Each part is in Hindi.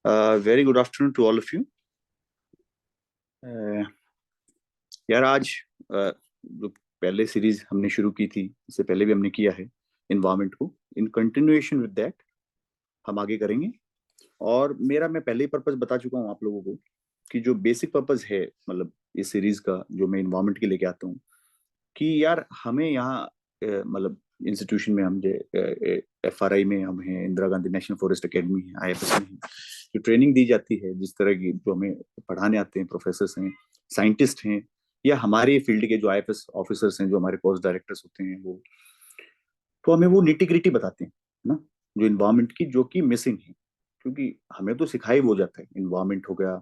Very good afternoon to all of you. यार आज जो पहले सीरीज हमने शुरू की थी, इससे पहले भी हमने किया है इन्वायरमेंट को। इन कंटिन्यूएशन विद दैट हम आगे करेंगे। और मेरा मैं पहले ही पर्पस बता चुका हूँ आप लोगों को कि जो बेसिक पर्पस है, मतलब इस सीरीज का जो मैं इन्वायरमेंट के लेके आता हूँ, कि यार हमें यहाँ मतलब इंस्टीट्यूशन में हम जो FRI में हम हैं, Indira Gandhi national forest academy है, IFS में है, जो ट्रेनिंग दी जाती है, जिस तरह की जो हमें पढ़ाने आते हैं प्रोफेसर हैं, साइंटिस्ट हैं, या हमारे फील्ड के जो IFS ऑफिसर्स हैं, जो हमारे पोस्ट डायरेक्टर्स होते हैं, वो तो हमें वो निटी ग्रिटी बताते हैं ना, जो इन्वायरमेंट की जो कि मिसिंग है। क्योंकि हमें तो सिखाई वो जाता है, इन्वायरमेंट हो गया,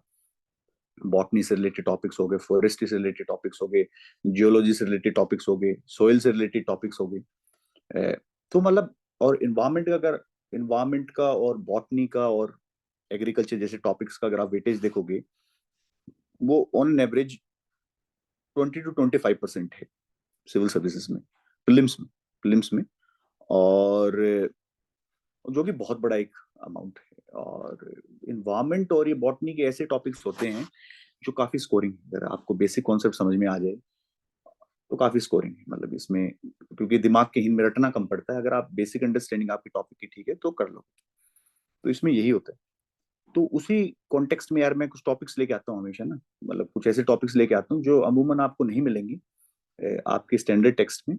बॉटनी से रिलेटेड टॉपिक्स हो गए, फॉरेस्ट्री से रिलेटेड टॉपिक्स हो गए, जियोलॉजी से रिलेटेड टॉपिक्स हो गए, सोइल से रिलेटेड टॉपिक्स हो गए। तो मतलब, और इन्वायरमेंट का और बॉटनी का और एग्रीकल्चर जैसे टॉपिक्स का अगर आप वेटेज देखोगे, वो ऑन एवरेज 20 to 25% है सिविल सर्विसेज में, प्रीलिम्स में। और जो कि बहुत बड़ा एक अमाउंट है। और इन्वायरमेंट और ये बॉटनी के ऐसे टॉपिक्स होते हैं जो काफी स्कोरिंग है। अगर आपको बेसिक कॉन्सेप्ट समझ में आ जाए तो काफी स्कोरिंग है, मतलब इसमें, क्योंकि दिमाग के हिन में रटना कम पड़ता है। अगर आप बेसिक अंडरस्टैंडिंग आपकी टॉपिक की ठीक है तो कर लो। तो इसमें यही होता है। तो उसी कॉन्टेक्स्ट में यार मैं कुछ टॉपिक्स लेके आता हूँ हमेशा ना, मतलब कुछ ऐसे टॉपिक्स लेके आता हूँ जो अमूमन आपको नहीं मिलेंगे आपके स्टैंडर्ड टेक्स्ट में।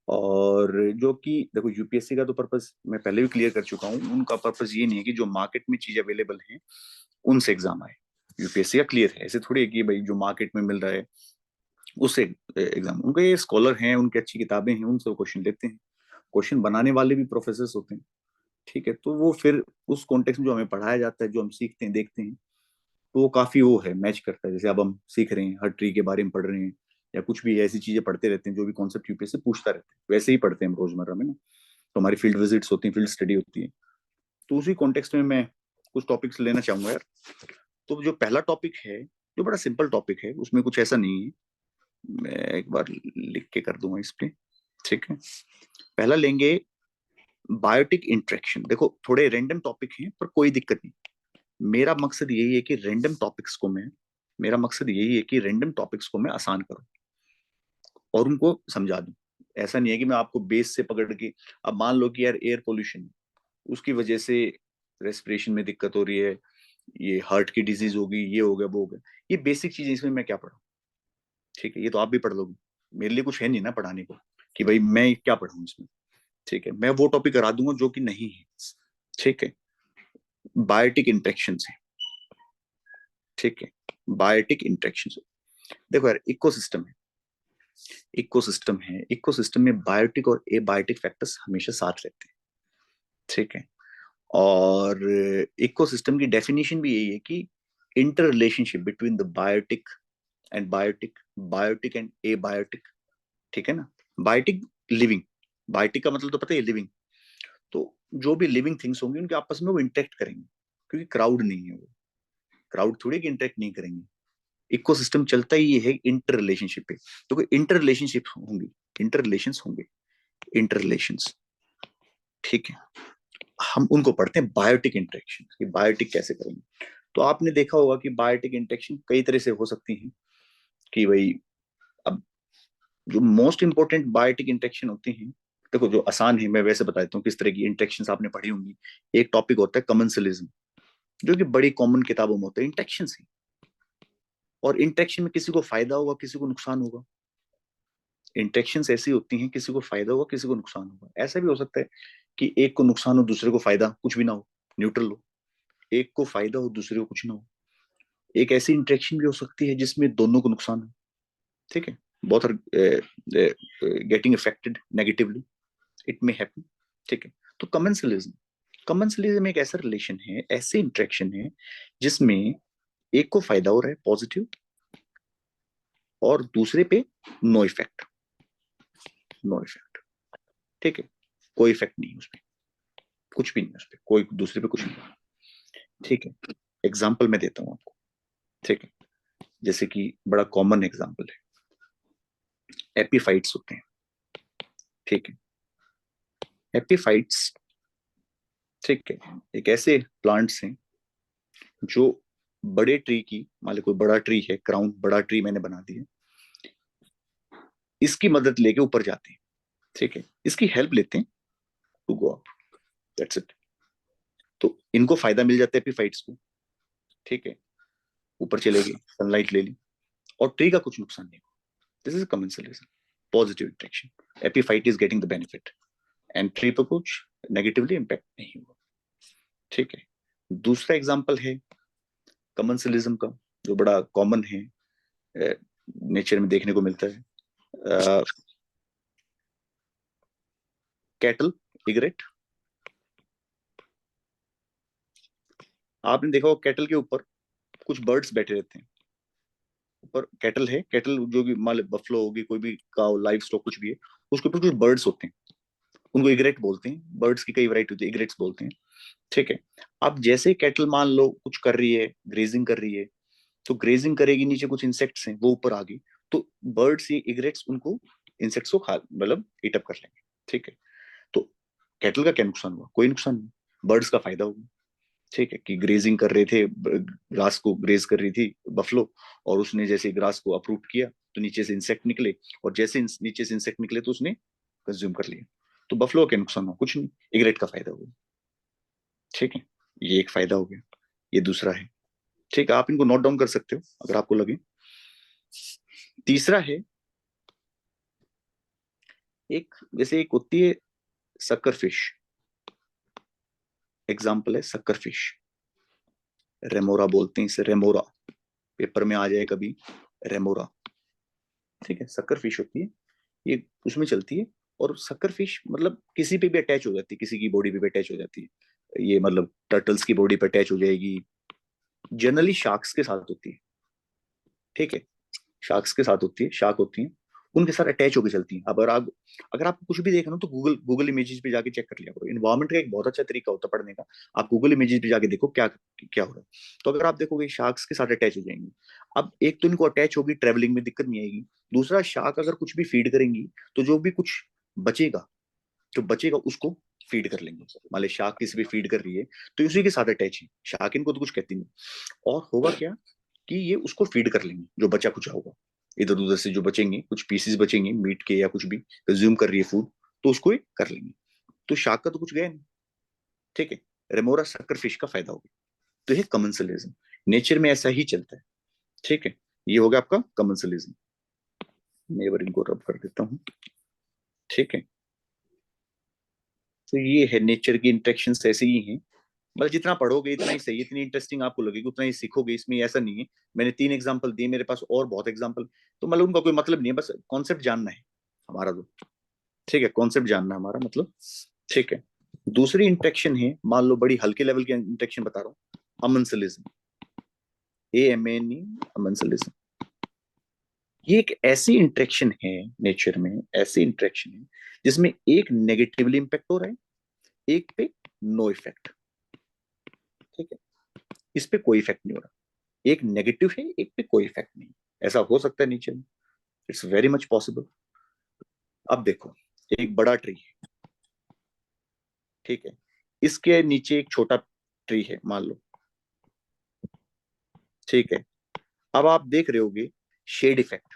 और जो कि देखो, यूपीएससी का तो पर्पस मैं पहले भी क्लियर कर चुका हूँ। उनका पर्पस ये नहीं है कि जो मार्केट में चीज अवेलेबल है उनसे एग्जाम आए। यूपीएससी का क्लियर है, ऐसे थोड़ी है कि भाई जो मार्केट में मिल रहा है उससे एग्जाम। उनके ये स्कॉलर हैं, उनकी अच्छी किताबें हैं, उनसे वो क्वेश्चन लेते हैं। क्वेश्चन बनाने वाले भी प्रोफेसर होते हैं, ठीक है। तो वो फिर उस कॉन्टेक्स्ट में जो हमें पढ़ाया जाता है, जो हम सीखते हैं, देखते हैं, तो वो काफी वो है, मैच करता है। जैसे अब हम सीख रहे हैं, हर ट्री के बारे में पढ़ रहे हैं, या कुछ भी ऐसी चीजें पढ़ते रहते हैं जो भी कॉन्सेप्ट यूपीएससी से पूछता रहता है, वैसे ही पढ़ते हैं हम रोजमर्रा में ना। तो हमारी फील्ड विजिट्स होती हैं, फील्ड स्टडी होती है। तो उसी कॉन्टेक्स्ट में मैं कुछ टॉपिक्स लेना चाहूंगा यार। तो जो पहला टॉपिक है, जो बड़ा सिंपल टॉपिक है, उसमें कुछ ऐसा नहीं है, मैं एक बार लिख के कर दूंगा इस पे, ठीक है। पहला लेंगे बायोटिक इंटरेक्शन। देखो थोड़े रेंडम टॉपिक हैं पर कोई दिक्कत नहीं। मेरा मकसद यही है कि रेंडम टॉपिक्स को मैं मेरा मकसद यही है कि रेंडम टॉपिक्स को मैं आसान करूं और उनको समझा दूं। ऐसा नहीं है कि मैं आपको बेस से पकड़ के, अब मान लो कि यार एयर पोल्यूशन, उसकी वजह से रेस्पिरेशन में दिक्कत हो रही है, ये हार्ट की डिजीज होगी, ये हो गया, वो हो गया, ये बेसिक चीजें, इसमें मैं क्या पढ़ूं? ठीक है, ये तो आप भी पढ़ लोगे। मेरे लिए कुछ है नहीं ना पढ़ाने को कि भाई मैं क्या पढ़ाऊं इसमें। ठीक है, मैं वो टॉपिक करा दूंगा जो कि नहीं है। ठीक है, बायोटिक इंटरेक्शन है। ठीक है, बायोटिक इंटरेक्शन। देखो यार, इकोसिस्टम में बायोटिक और एबायोटिक फैक्टर्स हमेशा साथ रहते हैं। ठीक है। और इकोसिस्टम की डेफिनेशन भी यही है कि inter relationship between the biotic biotic and abiotic. ठीक है ना। Biotic, living. बायोटिक का मतलब तो पता है, लिविंग। तो जो भी लिविंग थिंग्स होंगी उनके आपस में वो इंटरेक्ट करेंगे, क्योंकि क्राउड नहीं है वो। क्राउड थोड़ी कि इंटरेक्ट नहीं करेंगे। इकोसिस्टम चलता ही ये है इंटर रिलेशनशिप पे। तो कोई इंटर रिलेशनशिप होंगी, इंटर रिलेशंस होंगे, इंटर रिलेशंस। ठीक है। हम उनको पढ़ते हैं बायोटिक इंटरेक्शन, कि बायोटिक कैसे करेंगे। तो आपने देखा होगा कि बायोटिक इंटरेक्शन कई तरह से हो सकती है। कि भाई, अब जो मोस्ट इंपॉर्टेंट बायोटिक इंटरेक्शन होती हैं, देखो जो आसान है मैं वैसे बता देता हूँ किस तरह की इंटरेक्शन आपने पढ़ी होंगी। एक टॉपिक होता है कमेंसलिज्म, जो कि बड़ी कॉमन किताबों में होता है, इंटरेक्शन है। और इंटरेक्शन में किसी को फायदा होगा, किसी को नुकसान होगा। इंटरेक्शन ऐसी होती हैं, किसी को फायदा होगा, किसी को नुकसान होगा। ऐसा भी हो सकता है कि एक को नुकसान हो, दूसरे को फायदा, कुछ भी ना हो, न्यूट्रल हो। एक को फायदा हो, दूसरे को कुछ ना हो। एक ऐसी इंटरेक्शन भी हो सकती है जिसमें दोनों को नुकसान हो। ठीक है, both are getting affected negatively, it may happen. ठीक है। तो कमेंसलिज्म एक ऐसा रिलेशन है, ऐसे इंटरेक्शन है जिसमें एक को फायदा हो रहा है, पॉजिटिव, और दूसरे पे नो इफेक्ट। No effect. ठीक है, कोई इफेक्ट नहीं है उसमें, कुछ भी नहीं है उसपे, कोई दूसरे पे कुछ नहीं है। ठीक है। एग्जाम्पल मैं देता हूँ आपको। ठीक है। जैसे कि बड़ा कॉमन एग्जाम्पल है, एपीफाइट्स होते हैं। ठीक है। एपीफाइट्स, ठीक है, एक ऐसे प्लांट्स हैं जो बड़े ट्री की, मान लो कोई बड़ा ट्री है, क्राउन बड़ा ट्री मैंने बना दिया, इसकी मदद लेके ऊपर जाते हैं, ठीक है, इसकी हेल्प लेते हैं to go up, that's it. तो इनको फायदा मिल जाता है एपीफाइट्स को, ठीक है, ऊपर चले गए, सनलाइट ले ली, और ट्री का कुछ नुकसान नहीं हुआ। This is common solution, positive interaction, epiphyte is getting the benefit and tree पर कुछ नेगेटिवली इम्पैक्ट नहीं हुआ, ठीक है। दूसरा एग्जाम्पल है कमर्शियलिज्म का, जो बड़ा कॉमन है, नेचर में देखने को मिलता है। कैटल, इगरेट, आपने देखा होगा कैटल के ऊपर कुछ बर्ड्स बैठे रहते हैं। ऊपर कैटल है, कैटल जो भी मान लो बफलो होगी, कोई भी काउ, लाइव स्टॉक कुछ भी है, उसके ऊपर कुछ बर्ड्स होते हैं, उनको इगरेट बोलते हैं। बर्ड्स की कई वैरायटी होती है, इगरेट्स बोलते हैं, ठीक है। अब जैसे कैटल मान लो कुछ कर रही है, ग्रेजिंग कर रही है, तो ग्रेजिंग करेगी, नीचे कुछ इंसेक्ट्स हैं, वो ऊपर आ गई, तो बर्ड्स, ये इगरेट्स उनको, इंसेक्ट्स को खा, मतलब ईटअप कर लेंगे, ठीक है। तो कैटल का क्या नुकसान हुआ? कोई नुकसान नहीं, बर्ड्स का फायदा होगा, ठीक है, कि ग्रेजिंग कर रहे थे, ग्रास को ग्रेज कर रही थी बफलो, और उसने जैसे ग्रास को अप्रूव किया, तो नीचे से इंसेक्ट निकले, और जैसे नीचे से इंसेक्ट निकले तो उसने कंज्यूम कर लिया। तो बफलो का नुकसान हुआ? कुछ नहीं, इगरेट का फायदा हुआ, ठीक है। ये एक फायदा हो गया, ये दूसरा है, ठीक है। आप इनको नोट डाउन कर सकते हो अगर आपको लगे। तीसरा है, एक जैसे एक होती है सक्कर फिश, एग्जाम्पल है सक्कर फिश, रेमोरा बोलते हैं इसे, रेमोरा, पेपर में आ जाए कभी, रेमोरा, ठीक है। सक्कर फिश होती है, ये उसमें चलती है, और सक्कर फिश मतलब किसी पे भी अटैच हो जाती है, किसी की बॉडी पे भी अटैच हो जाती है, ये मतलब टर्टल्स की बॉडी पे अटैच हो जाएगी, जनरली शार्क्स के साथ होती है, ठीक है, शार्क्स के साथ होती है, शार्क होती है, उनके साथ अटैच होकर चलती हैं। अब अगर आपको कुछ भी देखना हो तो गूगल गूगल इमेजेस पे जाके चेक कर लिया करो, इन्वायरमेंट का एक बहुत अच्छा तरीका होता है पढ़ने का, आप गूगल इमेजेस पे जाके देखो क्या क्या हो रहा है। तो अगर आप देखोगे शार्क्स के साथ अटैच हो जाएंगी, अब एक तो इनको अटैच होगी, ट्रेवलिंग में दिक्कत नहीं आएगी, दूसरा शार्क अगर कुछ भी फीड करेंगी, तो जो भी कुछ बचेगा, जो बचेगा उसको फीड कर लेंगे। मान ली शार्क किसी भी फीड कर रही है, तो उसी के साथ अटैच है, शार्क इनको तो कुछ कहती नहीं, और होगा क्या कि ये उसको फीड कर लेंगे, जो बचा कुछ होगा, इधर उधर से जो बचेंगे, कुछ पीसेस बचेंगे मीट के या कुछ भी कंज्यूम कर रही है फूड, तो उसको ये कर लेंगे। तो शार्क का तो कुछ गया नहीं, ठीक है। रेमोरा सक्कर फिश का फायदा होगा। तो ये कमर्शियलिज्म, नेचर में ऐसा ही चलता है, ठीक है। ये हो गया आपका कमर्शियलिज्म। मैं एक बार इनको रब कर देता हूँ, ठीक है। तो ये है नेचर की इंटरेक्शन ऐसे ही हैं, मतलब जितना पढ़ोगे इतना ही सही, इतनी इंटरेस्टिंग आपको लगेगी उतना ही सीखोगे, इसमें ऐसा नहीं है। मैंने 3 एग्जाम्पल दिए, मेरे पास और बहुत एग्जाम्पल, तो मतलब उनका कोई मतलब नहीं है, बस कॉन्सेप्ट जानना है हमारा, तो ठीक है, कॉन्सेप्ट जानना है हमारा मतलब, ठीक है। दूसरी इंटरेक्शन है, मान लो बड़ी हल्के लेवल की इंटरेक्शन बता रहा हूँ, अमेंसलिज्म, AMANE, अमेंसलिज्म। ये एक ऐसी इंटरेक्शन है, नेचर में ऐसी इंटरेक्शन है जिसमें एक नेगेटिवली इंपैक्ट हो रहा है, एक पे नो इफेक्ट, ठीक है, इस पे कोई इफेक्ट नहीं हो रहा, एक नेगेटिव है, एक पे कोई इफेक्ट नहीं, ऐसा हो सकता है नेचर में, इट्स वेरी मच पॉसिबल। अब देखो, एक बड़ा ट्री है, ठीक है, इसके नीचे एक छोटा ट्री है मान लो, ठीक है। अब आप देख रहे होगे shade effect,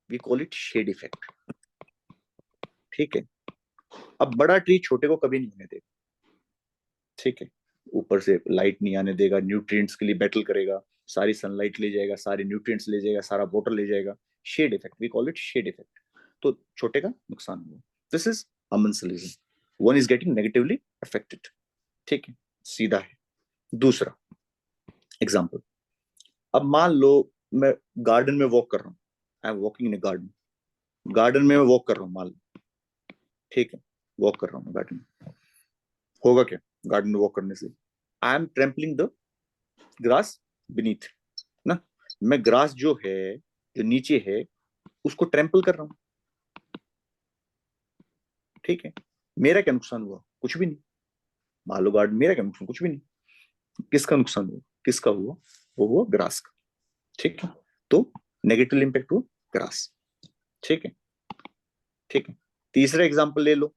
we call it shade effect, ठीक है। अब बड़ा ट्री छोटे को कभी नहीं होने देगा, ठीक है, ऊपर से लाइट नहीं आने देगा, न्यूट्रिएंट्स के लिए बैटल करेगा, सारी सनलाइट ले जाएगा, सारे न्यूट्रिएंट्स ले जाएगा, सारा वाटर ले जाएगा, shade effect, we call it shade effect. तो छोटे का नुकसान हुआ, this is amensalism, one is getting negatively affected, ठीक है, सीधा है। दूसरा एग्जाम्पल, अब मान लो मैं गार्डन में वॉक कर रहा हूँ, I am walking in A garden, garden में मैं वॉक कर रहा हूँ मान लो, ठीक है, वॉक कर रहा हूँ गार्डन में, होगा क्या गार्डन में वॉक करने से? I am trampling the grass beneath, ना, मैं ग्रास जो है, जो नीचे है, उसको ट्रैम्पल कर रहा हूँ, ठीक है। मेरा क्या नुकसान हुआ? कुछ भी नहीं, मान लो गार्डन, मेरा क्या नुकसान? कुछ भी नहीं। किसका नुकसान हुआ? किसका हुआ? वो हुआ ग्रास का, ठीक है। तो नेगेटिव इंपैक्ट हुआ ग्रास, ठीक है, ठीक है। तीसरा एग्जांपल ले लो,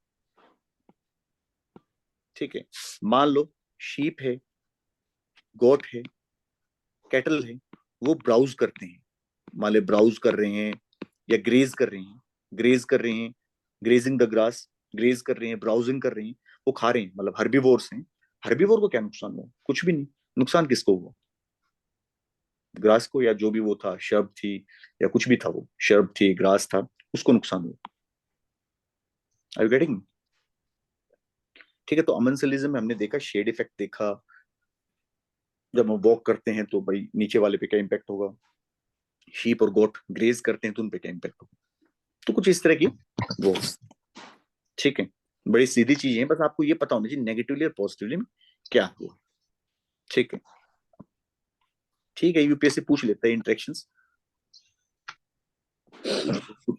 ठीक है, मान लो शीप है, गोट है, कैटल है वो ब्राउज करते हैं, मान लो ब्राउज कर रहे हैं या ग्रेज कर रहे हैं, ग्रेज कर रहे हैं, ग्रेजिंग द ग्रास, ग्रेज कर रहे हैं, ब्राउजिंग कर रहे हैं, वो खा रहे हैं, मतलब हर्बीवोर्स हैं। हर्बीवोर को क्या नुकसान हुआ? कुछ भी नहीं। नुकसान किसको हुआ? ग्रास को, या जो भी वो था, शर्ब थी या कुछ भी था, वो शर्ब थी, ग्रास था, उसको नुकसान हुआ। Are you getting? ठीक है, तो अमन सलीजम में हमने देखा शेड इफेक्ट देखा, जब हम वॉक करते हैं तो भाई नीचे वाले पे क्या इम्पैक्ट होगा, शीप और गोट ग्रेज करते हैं तो उन पे क्या इम्पैक्ट होगा। तो कुछ इस तरह की वो, ठीक है, बड़ी सीधी चीजें हैं, बस आपको ये पता होना चाहिए नेगेटिवली और पॉजिटिवली में क्या हुआ। ठीक है, ठीक है, यूपीएससी पूछ लेता है इंटरेक्शंस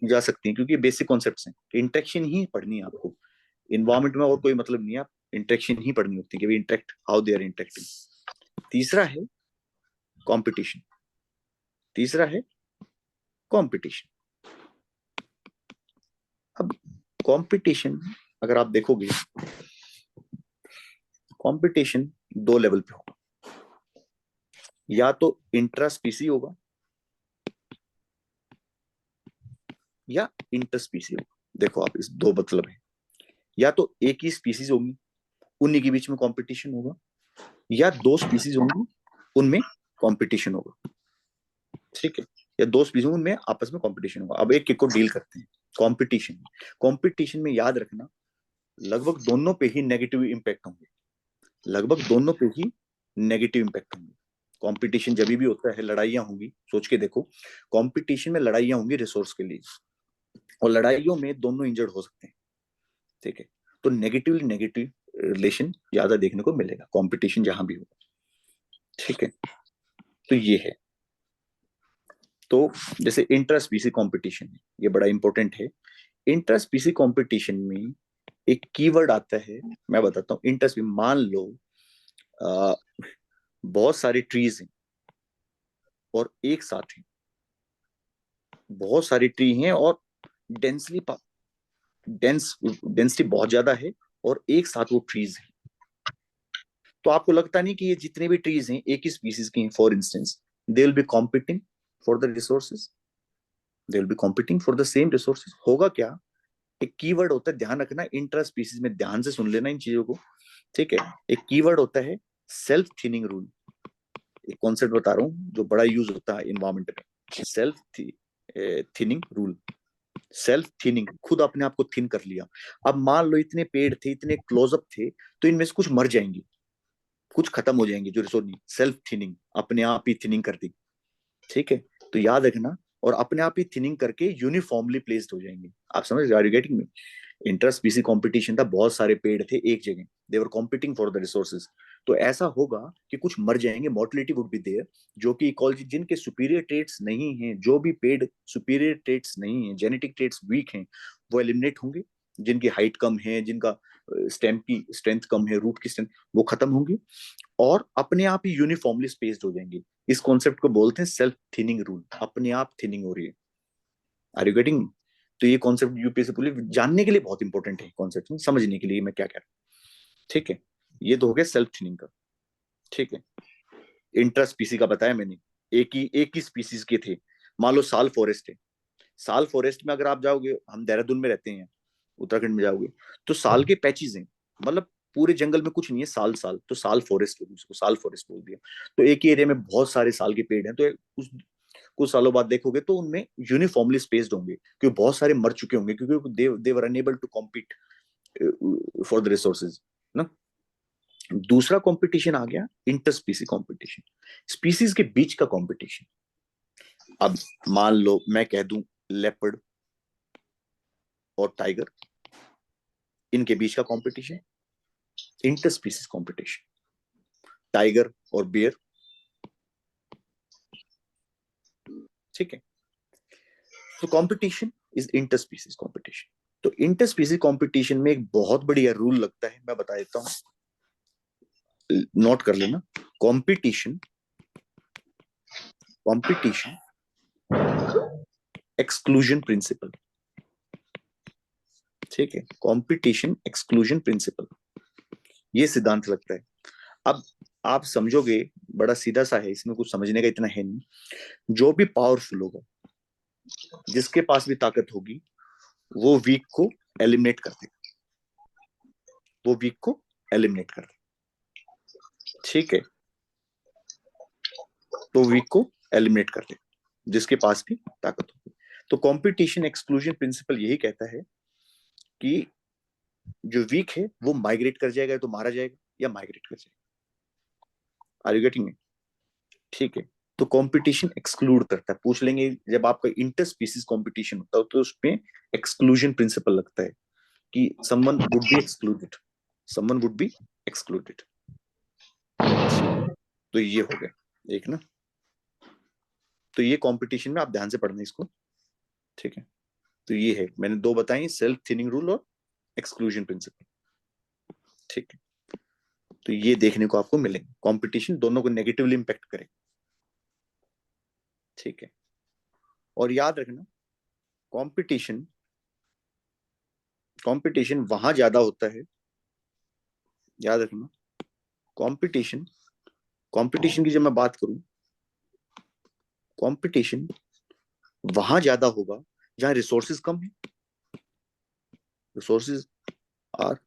जा सकती हैं, क्योंकि बेसिक कॉन्सेप्ट्स हैं, इंटरेक्शन ही पढ़नी है आपको इन्वायरमेंट में, और कोई मतलब नहीं है, आप इंटरेक्शन ही पढ़नी होती है कि interact, how they are interacting. तीसरा है कंपटीशन, तीसरा है कंपटीशन। अब कंपटीशन अगर आप देखोगे, कंपटीशन दो लेवल पे होगा, या तो इंट्रा स्पीसी होगा या इंटर स्पीसी होगा। देखो आप, इस दो मतलब है, या तो एक ही स्पीसीज होगी उन्हीं के बीच में कंपटीशन होगा, या दो स्पीसीज होंगी उनमें कंपटीशन होगा। ठीक है, या दो स्पीसीज उनमें आपस में कंपटीशन होगा। अब एक को डील करते हैं कंपटीशन। कंपटीशन में याद रखना, लगभग दोनों पे ही नेगेटिव इंपैक्ट होंगे, लगभग दोनों पे ही नेगेटिव इंपैक्ट होंगे। कंपटीशन जब भी होता है, लड़ाइयां होंगी, सोच के देखो, कंपटीशन में लड़ाइयां होंगी रिसोर्स के लिए, और लड़ाइयों में दोनों इंजर्ड हो सकते हैं। ठीक है, तो नेगेटिवली नेगेटिव रिलेशन ज्यादा देखने को मिलेगा कंपटीशन जहां भी हो। ठीक है, तो ये है। तो जैसे इंटर स्पीसी कंपटीशन, ये बड़ा इंपॉर्टेंट है। इंटर स्पीसी कंपटीशन में एक कीवर्ड आता है, मैं बताता हूँ। इंटर स्पीसी, मान लो आ, बहुत सारे ट्रीज हैं और एक साथ हैं, बहुत सारी ट्री हैं और डेंसली डेंसिटी बहुत ज्यादा है, और एक साथ वो ट्रीज हैं। तो आपको लगता नहीं कि ये जितने भी ट्रीज हैं एक ही स्पीसीज की हैं, for instance they will be competing for the resources, they will be competing for the same resources. होगा क्या, एक कीवर्ड होता है, ध्यान रखना, इंट्रा स्पीसीज में, ध्यान से सुन लेना इन चीजों को। ठीक है, एक कीवर्ड होता है सेल्फ थिनिंग रूल। एक कॉन्सेप्ट बता रहा हूँ जो बड़ा यूज होता है इन्वायरमेंट में, self thinning rule. Self thinning, खुद अपने आप को थिन कर लिया। अब मान लो इतने पेड़ थे, इतने क्लोजअप थे, तो इनमें से कुछ मर जाएंगे, कुछ खत्म हो जाएंगे, जो रिसोर्स नहीं, सेल्फ थिनिंग, अपने आप ही थिनिंग कर दी। ठीक है, तो याद रखना, और अपने आप ही थिनिंग करके यूनिफॉर्मली प्लेस्ड हो जाएंगे। आप समझ रहे, are you getting me? Inter species competition था, बहुत सारे पेड़ थे एक जगह, they were competing for the resources. तो ऐसा होगा कि कुछ मर जाएंगे, मोर्टिलिटी वुड बी देयर, जो कि इकोलॉजी, जिनके सुपीरियर ट्रेट्स नहीं हैं, जो भी पेड़ सुपीरियर ट्रेट्स नहीं है, जेनेटिक ट्रेट्स वीक हैं, वो एलिमिनेट होंगे। जिनकी हाइट कम है, जिनका स्टेम की स्ट्रेंथ कम है, रूट की स्ट्रेंथ, वो खत्म होंगी, और अपने आप ही यूनिफॉर्मली स्पेस्ड हो जाएंगे। इस कॉन्सेप्ट को बोलते हैं सेल्फ थिनिंग रूल, अपने आप थिनिंग हो रही है। Are you getting? तो ये कॉन्सेप्ट यूपीएससी पुलिस जानने के लिए बहुत इंपॉर्टेंट है, कॉन्सेप्ट समझने के लिए मैं क्या कह रहा हूँ। ठीक है, ये तो हो गया सेल्फ थिनिंग का। ठीक है, इंट्रा स्पीसी का बताया मैंने, एक ही स्पीसीज के थे। मान लो साल फॉरेस्ट है, साल फॉरेस्ट में अगर आप जाओगे, हम देहरादून में रहते हैं, उत्तराखंड में जाओगे, तो साल के पैचेज हैं, मतलब पूरे जंगल में कुछ नहीं है, साल साल, तो साल फॉरेस्ट होगी, उसको साल फॉरेस्ट बोल दिया। तो एक ही एरिया में बहुत सारे साल के पेड़ हैं, तो उस कुछ सालों बाद देखोगे तो उनमें यूनिफॉर्मली स्पेस्ड होंगे, क्योंकि बहुत सारे मर चुके होंगे, क्योंकि they were unable to compete for the resources ना। दूसरा कंपटीशन आ गया इंटर स्पीसी कंपटीशन, स्पीसीज के बीच का कंपटीशन। अब मान लो मैं कह दूं लेपर्ड और टाइगर, इनके बीच का competition, inter species competition. Tiger और बियर, ठीक है, तो competition is inter species competition. तो इंटर स्पीसीज कंपटीशन में एक बहुत बढ़िया रूल लगता है, मैं बता देता हूं, नोट कर लेना। Competition, competition exclusion principle. ठीक है, कंपटीशन एक्सक्लूजन प्रिंसिपल, ये सिद्धांत लगता है। अब आप समझोगे, बड़ा सीधा सा है, इसमें कुछ समझने का इतना है नहीं। जो भी पावरफुल होगा, जिसके पास भी ताकत होगी, वो वीक को एलिमिनेट कर देगा, वो वीक को एलिमिनेट कर देगा। ठीक है, तो वीक को एलिमिनेट कर देगा जिसके पास भी ताकत होगी। तो कंपटीशन एक्सक्लूजन प्रिंसिपल यही कहता है कि जो वीक है वो माइग्रेट कर जाएगा, तो मारा जाएगा या माइग्रेट कर जाएगा। Are you getting it? ठीक है, तो कंपटीशन एक्सक्लूड करता है। पूछ लेंगे जब आपका इंटर स्पीसीज कंपटीशन होता है तो उसमें एक्सक्लूजन प्रिंसिपल लगता है कि someone would be excluded, someone would be excluded. तो ये हो गया एक ना, तो ये कंपटीशन में आप ध्यान से पढ़ना इसको। ठीक है, तो ये है, मैंने दो बताई, सेल्फ थिनिंग रूल और एक्सक्लूजन प्रिंसिपल। ठीक है, तो ये देखने को आपको मिलेंगे, कंपटीशन दोनों को नेगेटिवली इंपैक्ट करे। ठीक है, और याद रखना कंपटीशन, कंपटीशन वहां ज्यादा होता है, याद रखना कंपटीशन, कंपटीशन की जब मैं बात करूं, कंपटीशन वहां ज्यादा होगा जहां रिसोर्सेज कम है, रिसोर्सेज आर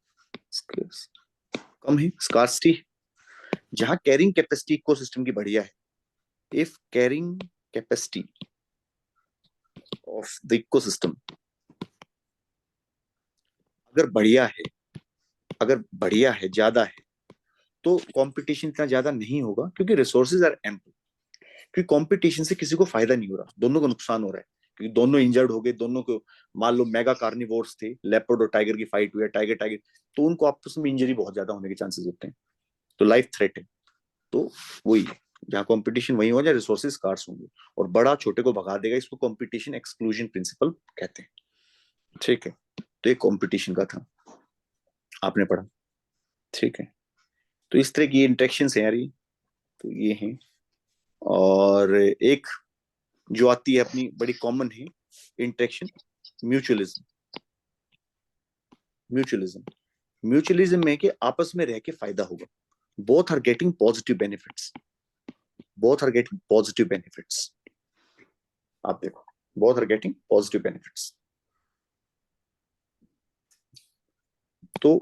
स्कार्स, कम है, स्कार्सिटी। जहां कैरिंग कैपेसिटी इकोसिस्टम की बढ़िया है, if carrying capacity of the ecosystem अगर बढ़िया है, अगर बढ़िया है, ज्यादा है, तो कंपटीशन इतना ज्यादा नहीं होगा क्योंकि रिसोर्सेज आर एम्पल। क्योंकि कंपटीशन से किसी को फायदा नहीं हो रहा, दोनों को नुकसान हो रहा है, क्योंकि दोनों इंजर्ड हो गए, दोनों को, मान लो मेगा कार्निवोर्स थे, लेपर्ड और टाइगर की फाइट हुई है, टाइगर टाइगर, तो उनको आपस में इंजरी बहुत ज्यादा होने के चांसेस होते हैं, तो लाइफ थ्रेट है। तो वही है, जहाँ कंपटीशन वही हो जहाँ रिसोर्सेज स्कार्स होंगे, और बड़ा छोटे को भगा देगा, इसको कंपटीशन एक्सक्लूजन प्रिंसिपल कहते हैं। ठीक है, तो ये कंपटीशन का था, आपने पढ़ा। ठीक है, तो इस तरह की इंटरेक्शन है यार ये, तो ये है। और एक जो आती है अपनी बड़ी कॉमन है इंटरेक्शन, म्यूचुअलिज्म। म्यूचुअलिज्म, म्यूचुअलिज्म में कि आपस में रह के फायदा होगा, both are getting positive benefits, both are getting positive benefits. आप देखो, both are getting positive benefits. तो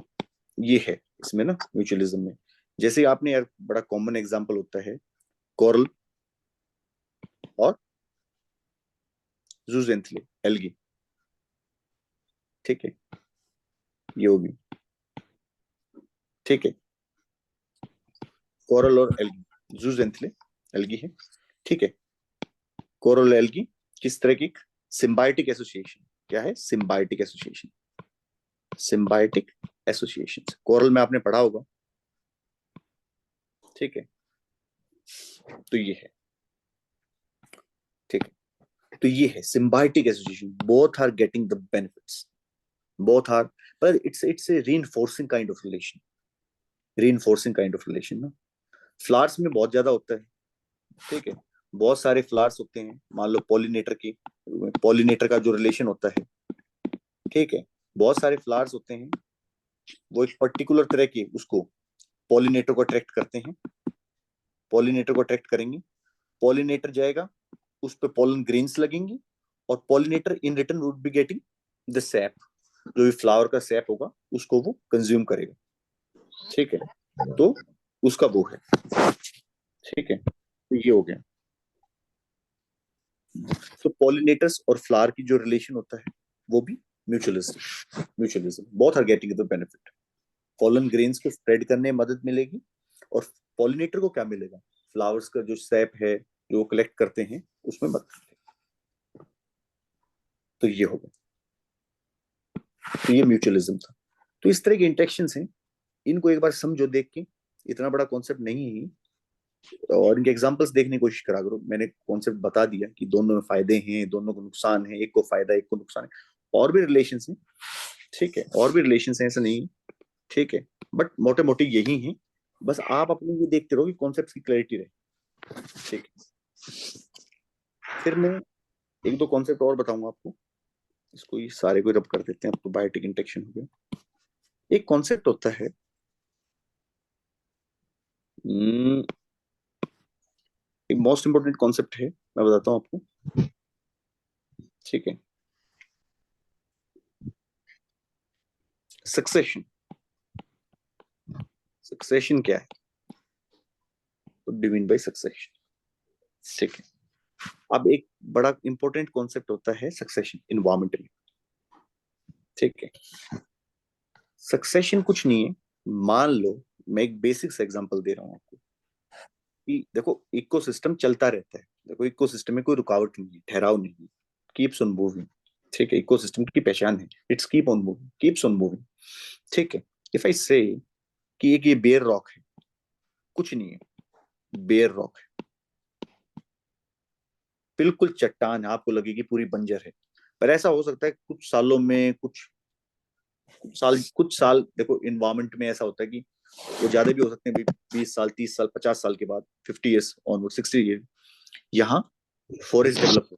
ये है इसमें ना म्यूचुअलिज्म में। जैसे आपने यार बड़ा कॉमन एग्जांपल होता है कोरल और जूजेंथले, एल्गी। ठीक है, ये होगी। ठीक है, कोरल और एल्गी, जूजेंथले एल्गी है। ठीक है, कोरल एल्गी किस तरह की सिम्बायोटिक एसोसिएशन, क्या है symbiotic association, symbiotic association coral में आपने पढ़ा होगा। ठीक है, तो ये है। ठीक है, तो ये है symbiotic association, both are getting the benefits, both are, पर it's a reinforcing kind of relation, reinforcing kind of relation ना। फ्लावर्स में बहुत ज्यादा होता है। ठीक है, बहुत सारे फ्लावर्स होते हैं, मान लो पॉलिनेटर की, पॉलिनेटर का जो रिलेशन होता है। ठीक है, बहुत सारे फ्लावर्स होते हैं, वो एक पर्टिकुलर तरह के उसको पॉलिनेटर को अट्रैक्ट करते हैं, पॉलिनेटर को अट्रैक्ट करेंगे, पॉलिनेटर जाएगा, उस पर पॉलन ग्रेन्स लगेंगी, और pollinator in return would be getting the SAP, जो भी फ्लावर का सैप होगा उसको वो कंज्यूम करेगा। ठीक है, तो उसका वो है। ठीक है, तो ये हो गया। तो पॉलिनेटर्स और फ्लावर की जो रिलेशन होता है वो भी mutualism, mutualism, both are getting the benefit. Pollen grains को स्प्रेड करने में मदद मिलेगी, और पॉलिनेटर को क्या मिलेगा, फ्लावर्स का जो सैप है जो वो कलेक्ट करते हैं उसमें मदद मिलेगी। तो ये होगा, तो ये म्यूचुअलिज्म था। तो इस तरह के इंटेक्शन हैं, इनको एक बार समझो देख के, इतना बड़ा कॉन्सेप्ट नहीं है, और इनके एग्जांपल्स देखने की कोशिश करा करो। मैंने कॉन्सेप्ट बता दिया कि दोनों में फायदे हैं, दोनों को नुकसान है, एक को फायदा एक को नुकसान है, और भी रिलेशन है। ठीक है, और भी रिलेशन है, ऐसा नहीं। ठीक है, बट मोटे मोटे यही है, बस आप अपने ये देखते रहो कि कॉन्सेप्ट की क्लैरिटी रहे। ठीक है, फिर मैं एक दो कॉन्सेप्ट और बताऊंगा आपको, इसको ये सारे को रब कर देते हैं, अब तो बायोटिक इंटेक्शन हो गया। एक कॉन्सेप्ट होता है एक मोस्ट इंपोर्टेंट कॉन्सेप्ट है, मैं बताता हूँ आपको। ठीक है, सक्सेशन। सक्सेशन क्या है, तो डिवीन बाय सक्सेशन। ठीक है, अब एक बड़ा इंपॉर्टेंट कॉन्सेप्ट होता है सक्सेशन इन्वायरमेंटली। ठीक है, सक्सेशन कुछ नहीं है। मान लो, मैं एक बेसिक सा एग्जांपल दे रहा हूँ आपको कि देखो इकोसिस्टम चलता रहता है। देखो इकोसिस्टम में कोई रुकावट नहीं है, ठहराव नहीं है, कीप्स ऑन मूविंग। ठीक है, इकोसिस्टम की पहचान है, it's keep on moving, keeps on moving. ठीक है, इफ आई से कि एक ये बेयर रॉक है, कुछ नहीं है, बेयर रॉक है, बिल्कुल चट्टान है, आपको लगेगी पूरी बंजर है। पर ऐसा हो सकता है कुछ सालों में, कुछ साल देखो इन्वायरमेंट में ऐसा होता है कि वो ज्यादा भी हो सकते हैं, 20 साल, 30 साल, 50 साल के बाद, 50 ईयर्स ऑनवर्ड, 60 ईयर, यहाँ फॉरेस्ट डेवलप हो,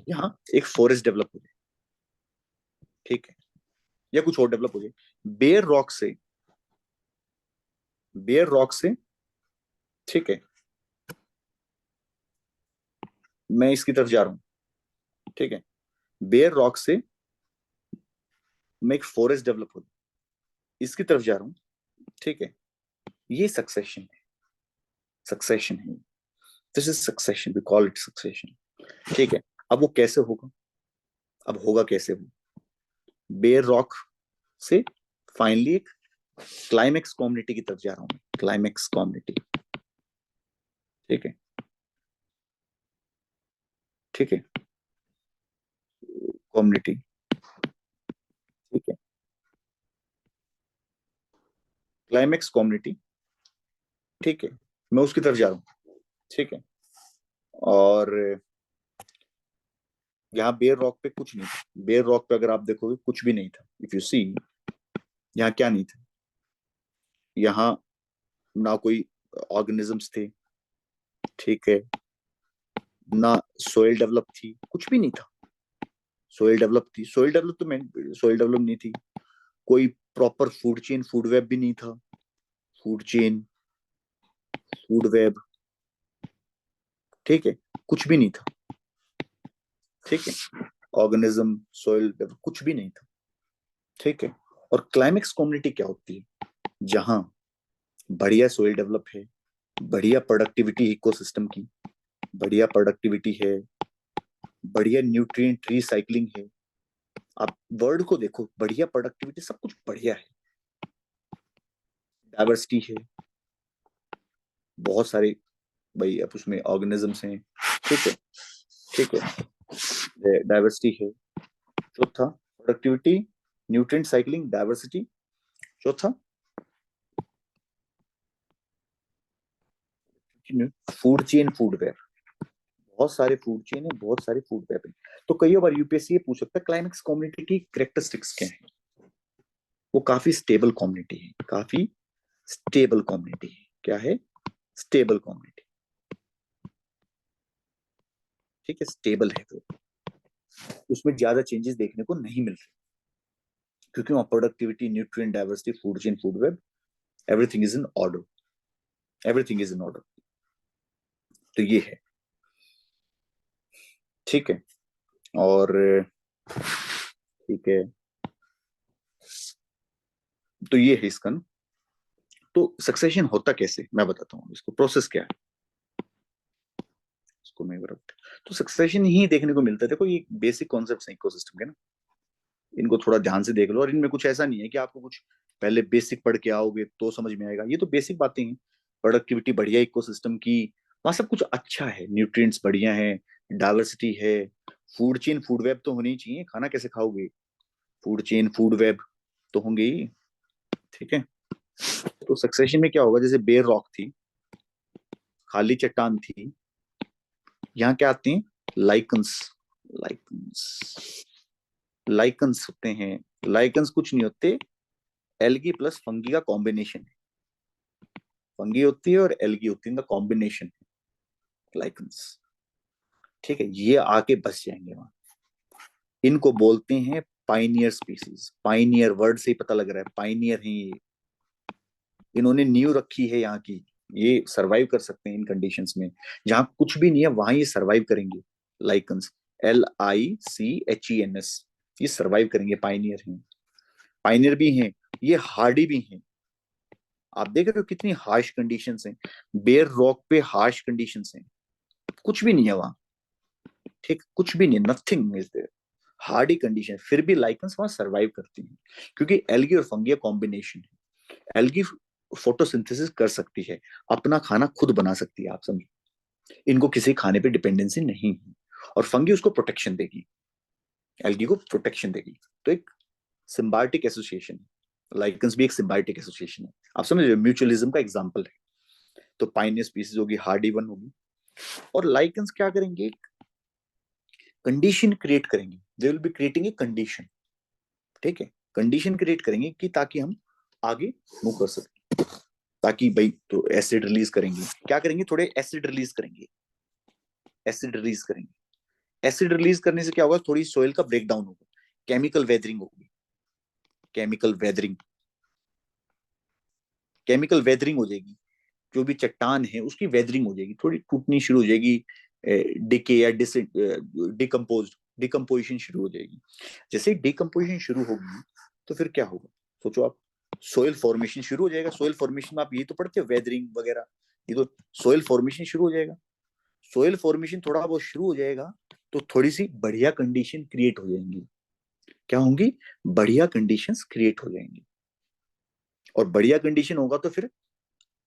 यहाँ एक फॉरेस्ट डेवलप हो जाए। ठीक है, या कुछ और डेवलप हो जाए। बेयर रॉक से, बेयर रॉक से, ठीक है, मैं इसकी तरफ जा रहा हूँ। ठीक है, बेयर रॉक से मैं एक फॉरेस्ट डेवलप हो, इसकी तरफ जा रहा हूँ। ठीक है, ये सक्सेशन है, सक्सेशन है, this is succession, we call it succession. ठीक है, अब वो कैसे होगा, अब होगा कैसे वो, बेयर रॉक से फाइनली एक क्लाइमेक्स कम्युनिटी की तरफ जा रहा हूँ, क्लाइमेक्स कम्युनिटी। ठीक है, ठीक है, कम्युनिटी। ठीक है, क्लाइमेक्स कम्युनिटी। ठीक है, मैं उसकी तरफ जा रहा हूँ। ठीक है, और यहाँ बेयर रॉक पे कुछ नहीं था, बेयर रॉक पे अगर आप देखोगे कुछ भी नहीं था। इफ यू सी, यहाँ क्या नहीं था, यहाँ ना कोई ऑर्गेनिजम्स थे। ठीक है, ना सोइल डेवलप थी, कुछ भी नहीं था। सोइल डेवलप थी, सोइल डेवलप तो मैं, सोइल डेवलप नहीं थी। कोई proper food chain, food web भी नहीं था, फूड चेन, फूड वेब। ठीक है, कुछ भी नहीं था। ठीक है, ऑर्गेनिज्म, सॉइल, कुछ भी नहीं था। ठीक है, और क्लाइमेक्स कम्युनिटी क्या होती है, जहां बढ़िया सॉइल डेवलप है, बढ़िया प्रोडक्टिविटी इकोसिस्टम की, बढ़िया प्रोडक्टिविटी है, बढ़िया न्यूट्रिएंट रिसाइकलिंग है। आप वर्ड को देखो, बढ़िया प्रोडक्टिविटी, सब कुछ बढ़िया है, डाइवर्सिटी है, बहुत सारे भाई अब उसमें ऑर्गेनिजम्स हैं। ठीक है, ठीक है, डाइवर्सिटी है। चौथा प्रोडक्टिविटी, न्यूट्रिएंट साइक्लिंग, डाइवर्सिटी। चौथा फूड चेन, फूड वेब, बहुत सारे फूड चेन है, बहुत सारे फूड वेब है। तो कई बार यूपीएससी ये पूछ सकता है क्लाइमेक्स कम्युनिटी की कैरेक्टरिस्टिक्स क्या है। वो काफी स्टेबल कम्युनिटी है, काफी स्टेबल कम्युनिटी है। क्या है, स्टेबल कम्युनिटी। ठीक है, स्टेबल है, तो उसमें ज्यादा चेंजेस देखने को नहीं मिल रहे, क्योंकि वहां productivity, nutrient diversity, food chain, food web, everything is in order, everything is in order. तो ये है। ठीक है, और ठीक है, तो ये है इसका ना। तो सक्सेशन होता कैसे, मैं बताता हूँ इसको, प्रोसेस क्या है इसको मैं बताता हूँ। तो सक्सेशन ही देखने को मिलता है। देखो ये बेसिक कॉन्सेप्ट है इकोसिस्टम के ना, इनको थोड़ा ध्यान से देख लो। और इनमें कुछ ऐसा नहीं है कि आपको कुछ पहले बेसिक पढ़ के आओगे तो समझ में आएगा, ये तो बेसिक बातें हैं। प्रोडक्टिविटी बढ़िया इकोसिस्टम की, वहां सब कुछ अच्छा है, न्यूट्रिएंट्स बढ़िया है, डाइवर्सिटी है, फूड चेन, फूड वेब तो होनी ही चाहिए, खाना कैसे खाओगे, फूड चेन, फूड वेब तो होंगे ही। ठीक है, तो सक्सेशन में क्या होगा, जैसे बेयर रॉक थी, खाली चट्टान थी, यहाँ क्या आते हैं, लाइकन्स। लाइकन्स, लाइकन्स होते हैं। लाइकन्स कुछ नहीं होते, एल्गी प्लस फंगी का कॉम्बिनेशन है। फंगी होती है और एल्गी होती है, इनका कॉम्बिनेशन, लाइकन्स। ठीक है, ये आके बस जाएंगे वहां। इनको बोलते हैं पाइनियर स्पीसीज। पाइनियर वर्ड से ही पता लग रहा है, पाइनियर है ये, इन्होंने नींव रखी है यहाँ की, ये सरवाइव कर सकते हैं इन कंडीशंस में। जहां कुछ भी नहीं है वहां ये सरवाइव करेंगे। लाइकन्स, LICHENS, ये सरवाइव करेंगे, पाइनियर हैं। पाइनियर भी हैं, ये हार्डी भी हैं। आप देख रहे हो कितनी हार्श कंडीशंस हैं। बेयर रॉक पे हार्श कंडीशंस हैं, कुछ भी नहीं है वहां। ठीक, कुछ भी नहीं, nothing is there, hardy condition, फिर भी लाइकन्स वहां सरवाइव करती हैं, क्योंकि एल्गी और फंगी कॉम्बिनेशन है। एल्गी फोटोसिंथेसिस कर सकती है, अपना खाना खुद बना सकती है, आप समझो, इनको किसी खाने पे डिपेंडेंसी नहीं है। और फंगी उसको प्रोटेक्शन देगी, एल्गी को प्रोटेक्शन देगी। तो एक सिम्बायोटिक एसोसिएशन, लाइकन्स भी एक सिम्बायोटिक एसोसिएशन है। आप समझ रहे हो, म्यूचुअलिज्म का एग्जांपल है। तो पाइनियर स्पीसीज होगी, हार्डी वन होगी। और लाइकन्स क्या करेंगे, कंडीशन क्रिएट करेंगे, they will be creating a condition. ठीक है, कंडीशन क्रिएट करेंगे कि ताकि हम आगे मूव कर सके। ताकि भाई तो एसिड रिलीज करेंगे, क्या करेंगे, थोड़े एसिड रिलीज करेंगे, एसिड रिलीज करेंगे। एसिड रिलीज करने से क्या होगा, थोड़ी सोइल का ब्रेकडाउन होगा, केमिकल वेदरिंग होगी, केमिकल वेदरिंग, केमिकल वेदरिंग हो जाएगी। जो भी चट्टान है उसकी वेदरिंग हो जाएगी, थोड़ी टूटनी शुरू हो जाएगी, डिके या डिकम्पोज, डिकम्पोजिशन शुरू हो जाएगी। जैसे डिकम्पोजिशन शुरू होगी तो फिर क्या होगा, सोचो आप, सोयल फॉर्मेशन शुरू हो जाएगा। सोयल फॉर्मेशन में आप ये तो पढ़ते हो, वेदरिंग वगैरह, ये तो सोयल फॉर्मेशन शुरू हो जाएगा। सोयल फॉर्मेशन थोड़ा बहुत शुरू हो जाएगा तो थोड़ी सी बढ़िया कंडीशन क्रिएट हो जाएंगी। क्या होंगी, बढ़िया कंडीशंस क्रिएट हो जाएंगी। और बढ़िया कंडीशन होगा तो फिर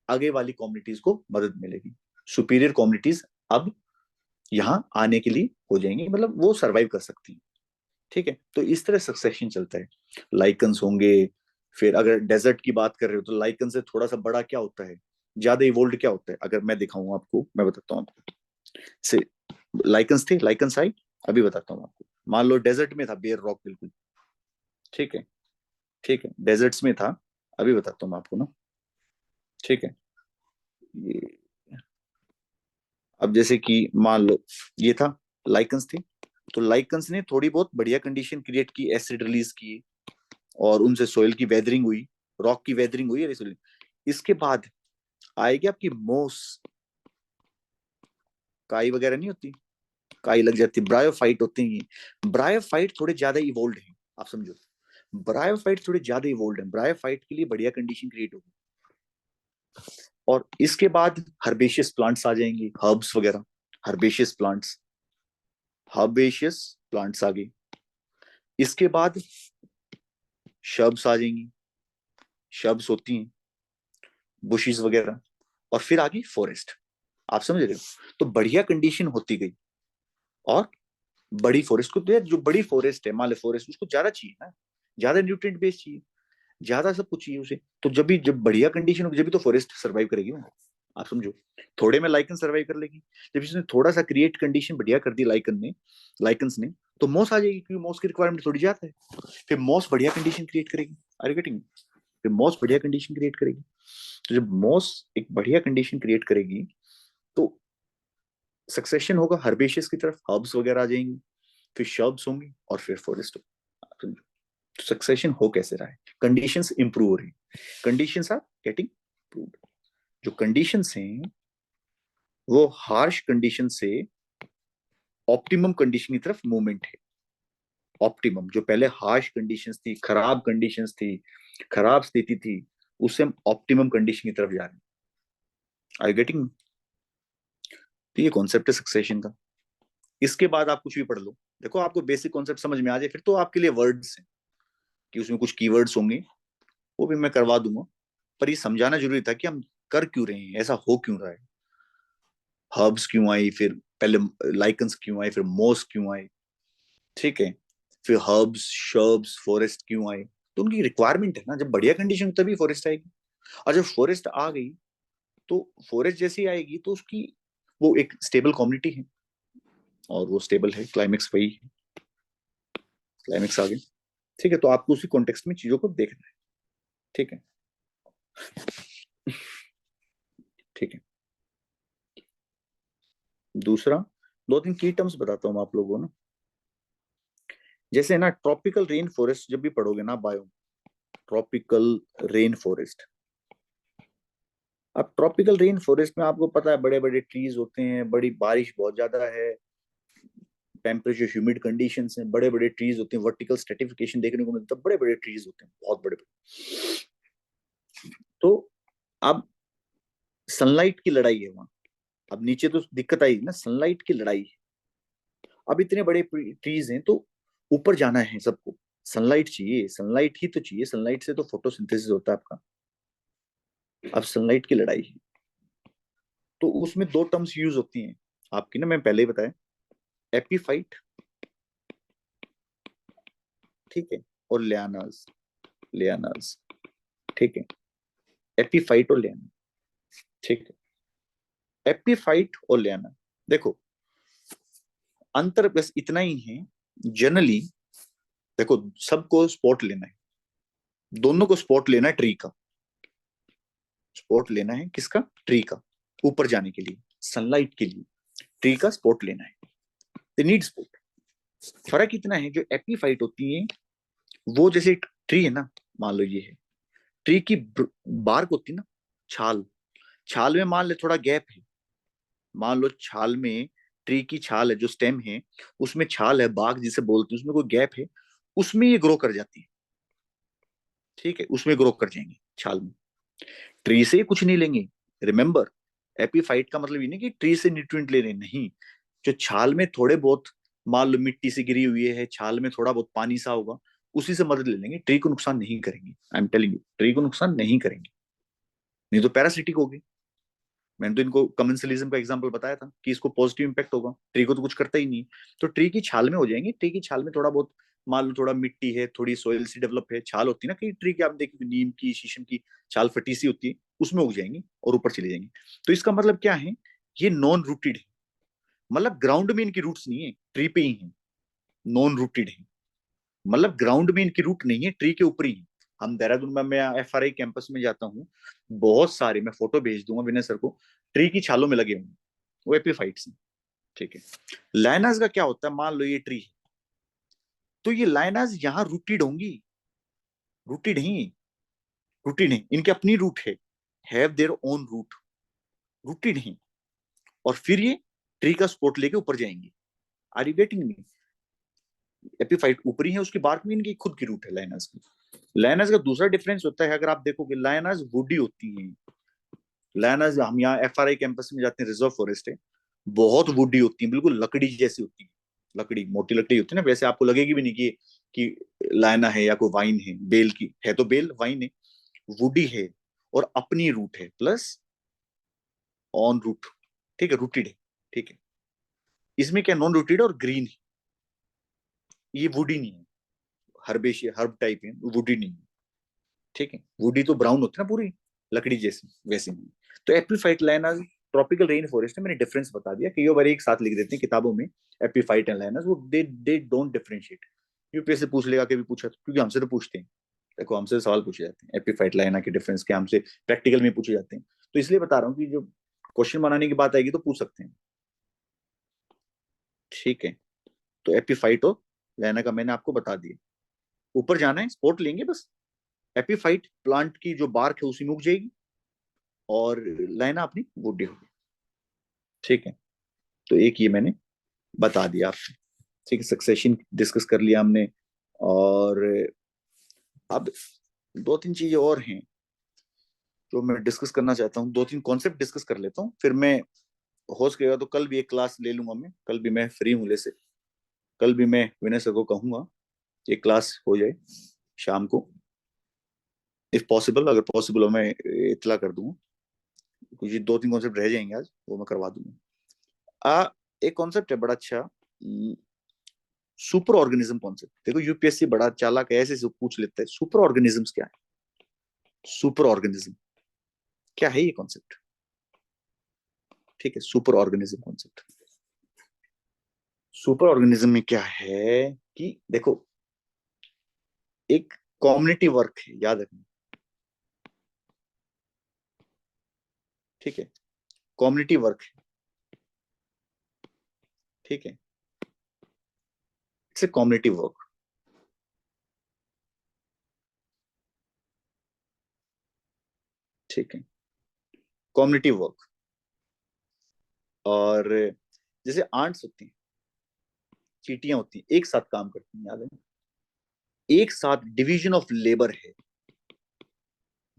आगे वाली कम्युनिटीज को मदद मिलेगी, सुपीरियर कम्युनिटीज अब यहाँ आने के लिए हो जाएंगी, मतलब वो सरवाइव कर सकती है। ठीक है, तो इस तरह सक्सेशन चलता है। लाइकन्स होंगे, फिर अगर डेजर्ट की बात कर रहे हो तो लाइकन से थोड़ा सा बड़ा क्या होता है, ज्यादा इवोल्व क्या होता है, अगर मैं दिखाऊं आपको, मैं बताता हूँ आपको। से लाइकन्स थे, लाइकन साइड, अभी बताता हूँ आपको। मान लो डेजर्ट में था बेयर रॉक, बिल्कुल ठीक है, ठीक है, डेजर्ट्स में था, अभी बताता हूँ मैं आपको ना। ठीक है, ये अब जैसे कि मान लो ये था, लाइकन्स थी, तो लाइकन्स ने थोड़ी बहुत बढ़िया कंडीशन क्रिएट की, एसिड रिलीज की, और उनसे सोइल की वेदरिंग हुई, रॉक की वेदरिंग हुई है। इसके बाद आएगी आपकी मोस, काई वगैरह नहीं होती, काई लग जाती, ब्रायोफाइट होते हैं। ब्रायोफाइट थोड़े ज्यादा इवोल्ड हैं, आप समझो, ब्रायोफाइट थोड़े ज्यादा इवोल्ड हैं, ब्रायोफाइट के लिए बढ़िया कंडीशन क्रिएट होगी। और इसके बाद हर्बेशियस प्लांट्स आ जाएंगे, हर्ब्स वगैरह, हर्बेशियस प्लांट्स, हर्बेशियस प्लांट्स आ गई। इसके बाद शब्स आ जाएंगी, शब्स होती हैं, बुशेस वगैरह। और फिर आ गई फॉरेस्ट, आप समझ रहे हो, तो बढ़िया कंडीशन होती गई। और बड़ी फॉरेस्ट को तो यार, जो बड़ी फॉरेस्ट है, मान लो फॉरेस्ट, उसको ज्यादा चाहिए ना, ज्यादा न्यूट्रिएंट बेस चाहिए, ज्यादा सब कुछ चाहिए उसे। तो जब भी, जब बढ़िया कंडीशन होगी, जब भी तो फॉरेस्ट सर्वाइव करेगी ना, आप समझो। थोड़े में लाइकन सर्वाइव कर लेगी, जब इसने थोड़ा सा क्रिएट कंडीशन बढ़िया कर दी लाइकन ने, लाइकन्स ने, तो मॉस आ जाएगी, क्योंकि मॉस की रिक्वायरमेंट थोड़ी ज्यादा है। फिर मॉस बढ़िया कंडीशन क्रिएट करेगी, आर यू गेटिंग, फिर मॉस बढ़िया कंडीशन क्रिएट करेगी। तो जब मॉस एक बढ़िया कंडीशन क्रिएट करेगी तो सक्सेशन होगा हर्बेशियस की तरफ, हर्ब्स वगैरह आ जाएंगी, फिर शर्ब्स होंगी, और फिर फॉरेस्ट होगी। सक्सेशन हो कैसे रहा है, कंडीशंस इंप्रूव हो रही, कंडीशंस आर गेटिंग इंप्रूव्ड। जो कंडीशंस हैं वो हार्श कंडीशन से ऑप्टिमम कंडीशन की तरफ मूवमेंट है। ऑप्टिमम, जो पहले हार्श कंडीशंस थी, खराब कंडीशंस थी, खराब स्थिति थी, उससे हम ऑप्टिमम कंडीशन की तरफ जा रहे हैं। I getting. तो ये कॉन्सेप्ट है सक्सेशन का। इसके बाद आप कुछ भी पढ़ लो, देखो आपको बेसिक कॉन्सेप्ट समझ में आ जाए, फिर तो आपके लिए वर्ड्स हैं कि उसमें कुछ कीवर्ड्स होंगे, वो भी मैं करवा दूंगा। पर ये समझाना जरूरी था कि हम कर क्यों रहे हैं, ऐसा हो क्यों रहा है। हर्ब्स क्यों आई, फिर पहले लाइकन्स क्यों आए, फिर मोस क्यों आए, ठीक है, फिर हर्ब्स शर्ब्स फॉरेस्ट क्यों आए। तो उनकी रिक्वायरमेंट है ना, जब बढ़िया कंडीशन तभी फॉरेस्ट आएगी। और जब फॉरेस्ट आ गई तो फॉरेस्ट जैसी आएगी तो उसकी, वो एक स्टेबल कम्युनिटी है, और वो स्टेबल है, क्लाइमेक्स वही है, क्लाइमेक्स आ गई। ठीक है, तो आपको उसी कॉन्टेक्स्ट में चीजों को देखना है। ठीक है, ठीक है। दूसरा, दो तीन की टर्म्स बताता हूँ आप लोगों को ना। जैसे ना ट्रॉपिकल रेन फॉरेस्ट जब भी पढ़ोगे ना, बायो, ट्रॉपिकल रेन फॉरेस्ट, अब ट्रॉपिकल रेन फॉरेस्ट में आपको पता है बड़े बड़े ट्रीज होते हैं, बड़ी बारिश बहुत ज्यादा है, टेम्परेचर ह्यूमिड कंडीशंस हैं, बड़े बड़े ट्रीज होते हैं, वर्टिकल स्ट्रेटिफिकेशन देखने को मिलता है, बड़े बड़े ट्रीज होते हैं, बहुत बड़े बड़े। तो अब सनलाइट की लड़ाई है वहां। अब नीचे तो दिक्कत आई ना, सनलाइट की लड़ाई है। अब इतने बड़े ट्रीज हैं तो ऊपर जाना है सबको, सनलाइट चाहिए, सनलाइट ही तो चाहिए, सनलाइट से तो फोटोसिंथेसिस होता है आपका। अब सनलाइट की लड़ाई है, तो उसमें दो टर्म्स यूज होती हैं आपकी ना, मैं पहले ही बताया, एपीफाइट, ठीक है, और लियानास, लियानास, ठीक है, एपीफाइट और लियाना, ठीक है, एपीफाइट और लियाना। देखो अंतर बस इतना ही है जनरली। देखो सबको स्पॉट लेना है, दोनों को स्पॉट लेना है ट्री का, स्पॉट लेना है किसका, ट्री का, ऊपर जाने के लिए, सनलाइट के लिए ट्री का स्पॉट लेना है, दे नीड स्पॉट। फर्क इतना है, जो एपीफाइट होती है वो जैसे ट्री है ना, मान लो ये है, ट्री की बार्क होती है ना, छाल, छाल में मान ले थोड़ा गैप है, मान लो छाल में, ट्री की छाल है जो स्टेम है, उसमें छाल है, बाग जिसे बोलते हैं, उसमें कोई गैप है, उसमें ये ग्रो कर जाती है, ठीक है, उसमें ग्रो कर जाएंगे छाल में, ट्री से कुछ नहीं लेंगे। रिमेंबर, एपीफाइट का मतलब ये नहीं कि ट्री से न्यूट्रिएंट ले रहे हैं, नहीं, जो छाल में थोड़े बहुत, मान लो मिट्टी से गिरी हुई है, छाल में थोड़ा बहुत पानी सा होगा, उसी से मदद ले लेंगे, ट्री को नुकसान नहीं करेंगे, I am telling you, tree को नुकसान नहीं करेंगे, नहीं तो पैरासिटिक होगी। मैंने तो इनको कमेंसलिज्म का एग्जांपल बताया था कि इसको पॉजिटिव इंपैक्ट होगा, ट्री को तो कुछ करता ही नहीं। तो ट्री की छाल में हो जाएंगे, ट्री की छाल में थोड़ा बहुत, मान लो थोड़ा मिट्टी है, थोड़ी सोइल सी डेवलप है, छाल होती है ना, कई ट्री की आप देखिए, नीम की, शीशम की छाल फटी सी होती है, उसमें उग जाएंगी और ऊपर चली जाएंगी। तो इसका मतलब क्या है, ये नॉन रूटेड है, मतलब ग्राउंड में इनकी रूट्स नहीं है, ट्री पे ही है, नॉन रूटेड है, मतलब ग्राउंड में इनकी रूट नहीं है, ट्री के ऊपर ही है। हम देहरादून में, मैं एफआरआई कैंपस में जाता हूँ, बहुत सारे, मैं फोटो भेज दूंगा विनय सर को, ट्री की छालों में लगे हुए, वो एपीफाइट्स हैं, ठीक है। लाइनास का क्या होता है, मान लो ये ट्री है, तो ये लाइनास यहाँ रूटेड होंगी, रूटेड ही, रूटेड नहीं, इनकी अपनी रूट है देयर ओन रूट, रूटेड ही, और फिर ये ट्री का सपोर्ट लेके ऊपर जाएंगे। Are you getting me? Epiphyte ऊपरी है, उसकी बार्क में इनकी खुद की रूट है लाइनास की। लाइनास का दूसरा डिफरेंस होता है, अगर आप देखोगे लाइनास वुडी होती है, लाइनास, हम यहाँ एफआरआई कैंपस में जाते हैं, रिजर्व फॉरेस्ट है, बहुत वुडी होती है, बिल्कुल लकड़ी जैसी होती है, लकड़ी, मोटी लकड़ी होती है ना, वैसे आपको लगेगी भी नहीं कि लायना है या कोई वाइन है, बेल की है तो बेल, वाइन है, वुडी है, और अपनी रूट है, प्लस ऑन रूट, ठीक है, रूटेड है, ठीक है। इसमें क्या नॉन रूटेड और ग्रीन है, ये वुडी नहीं है, हर्बेशिया हर्ब टाइप है, वुडी नहीं है, ठीक है, वुडी तो ब्राउन होती है ना पूरी, लकड़ी जैसी, वैसे नहीं। तो एप्लीफाइट लाइनस ट्रॉपिकल रेन फॉरेस्ट है, मैंने डिफरेंस बता दिया, कई बार एक साथ लिख देते हैं किताबों में, एप्लीफाइट एंड लाइनस, वो दे डोंट डिफरेंशिएट। यूपीएससी पूछ लेगा, कभी पूछा तो, क्योंकि हमसे तो पूछते हैं, देखो हमसे सवाल पूछे जाते हैं, एप्लीफाइट लाइना के डिफरेंस क्या, हमसे प्रैक्टिकल में पूछे जाते हैं, तो इसलिए बता रहा हूँ कि जो क्वेश्चन बनाने की बात आएगी तो पूछ सकते हैं, ठीक है। तो एपीफाइट और लाइना का मैंने आपको बता दिया, ऊपर जाना है स्पोर्ट लेंगे बस, एपीफाइट प्लांट की जो बार्क है उसी में उग जाएगी, और लाइना अपनी वुडी होगी, ठीक है। तो एक ये मैंने बता दिया आपसे, ठीक है, सक्सेशन डिस्कस कर लिया हमने, और अब दो तीन चीजें और हैं जो मैं डिस्कस करना चाहता हूँ, दो तीन कॉन्सेप्ट डिस्कस कर लेता हूँ, फिर मैं, हो सकेगा तो कल भी एक क्लास ले लूंगा, मैं कल भी मैं फ्री हूँ, जैसे कल भी मैं विनय सर को कहूंगा एक क्लास हो जाए शाम को, इफ पॉसिबल, अगर पॉसिबल हो मैं इतला कर दूंगा, कुछ दो तीन कॉन्सेप्ट रह जाएंगे आज, वो मैं करवा दूंगा। एक कॉन्सेप्ट है बड़ा अच्छा, सुपर ऑर्गेनिज्म कॉन्सेप्ट, देखो यूपीएससी बड़ा चालाक है, ऐसे पूछ लेता है, सुपर ऑर्गेनिजम्स क्या है, सुपर ऑर्गेनिज्म क्या है, ये कॉन्सेप्ट, ठीक है, super organism concept, super organism में क्या है कि देखो, एक कम्युनिटी वर्क है, याद रखना, ठीक है, कम्युनिटी वर्क है, ठीक है, इट्स ए कम्युनिटी वर्क, ठीक है। कॉम्युनिटिव वर्क। और जैसे आंट्स होती हैं, चींटियां होती हैं, एक साथ काम करती हैं, याद है? एक साथ डिवीजन ऑफ लेबर है,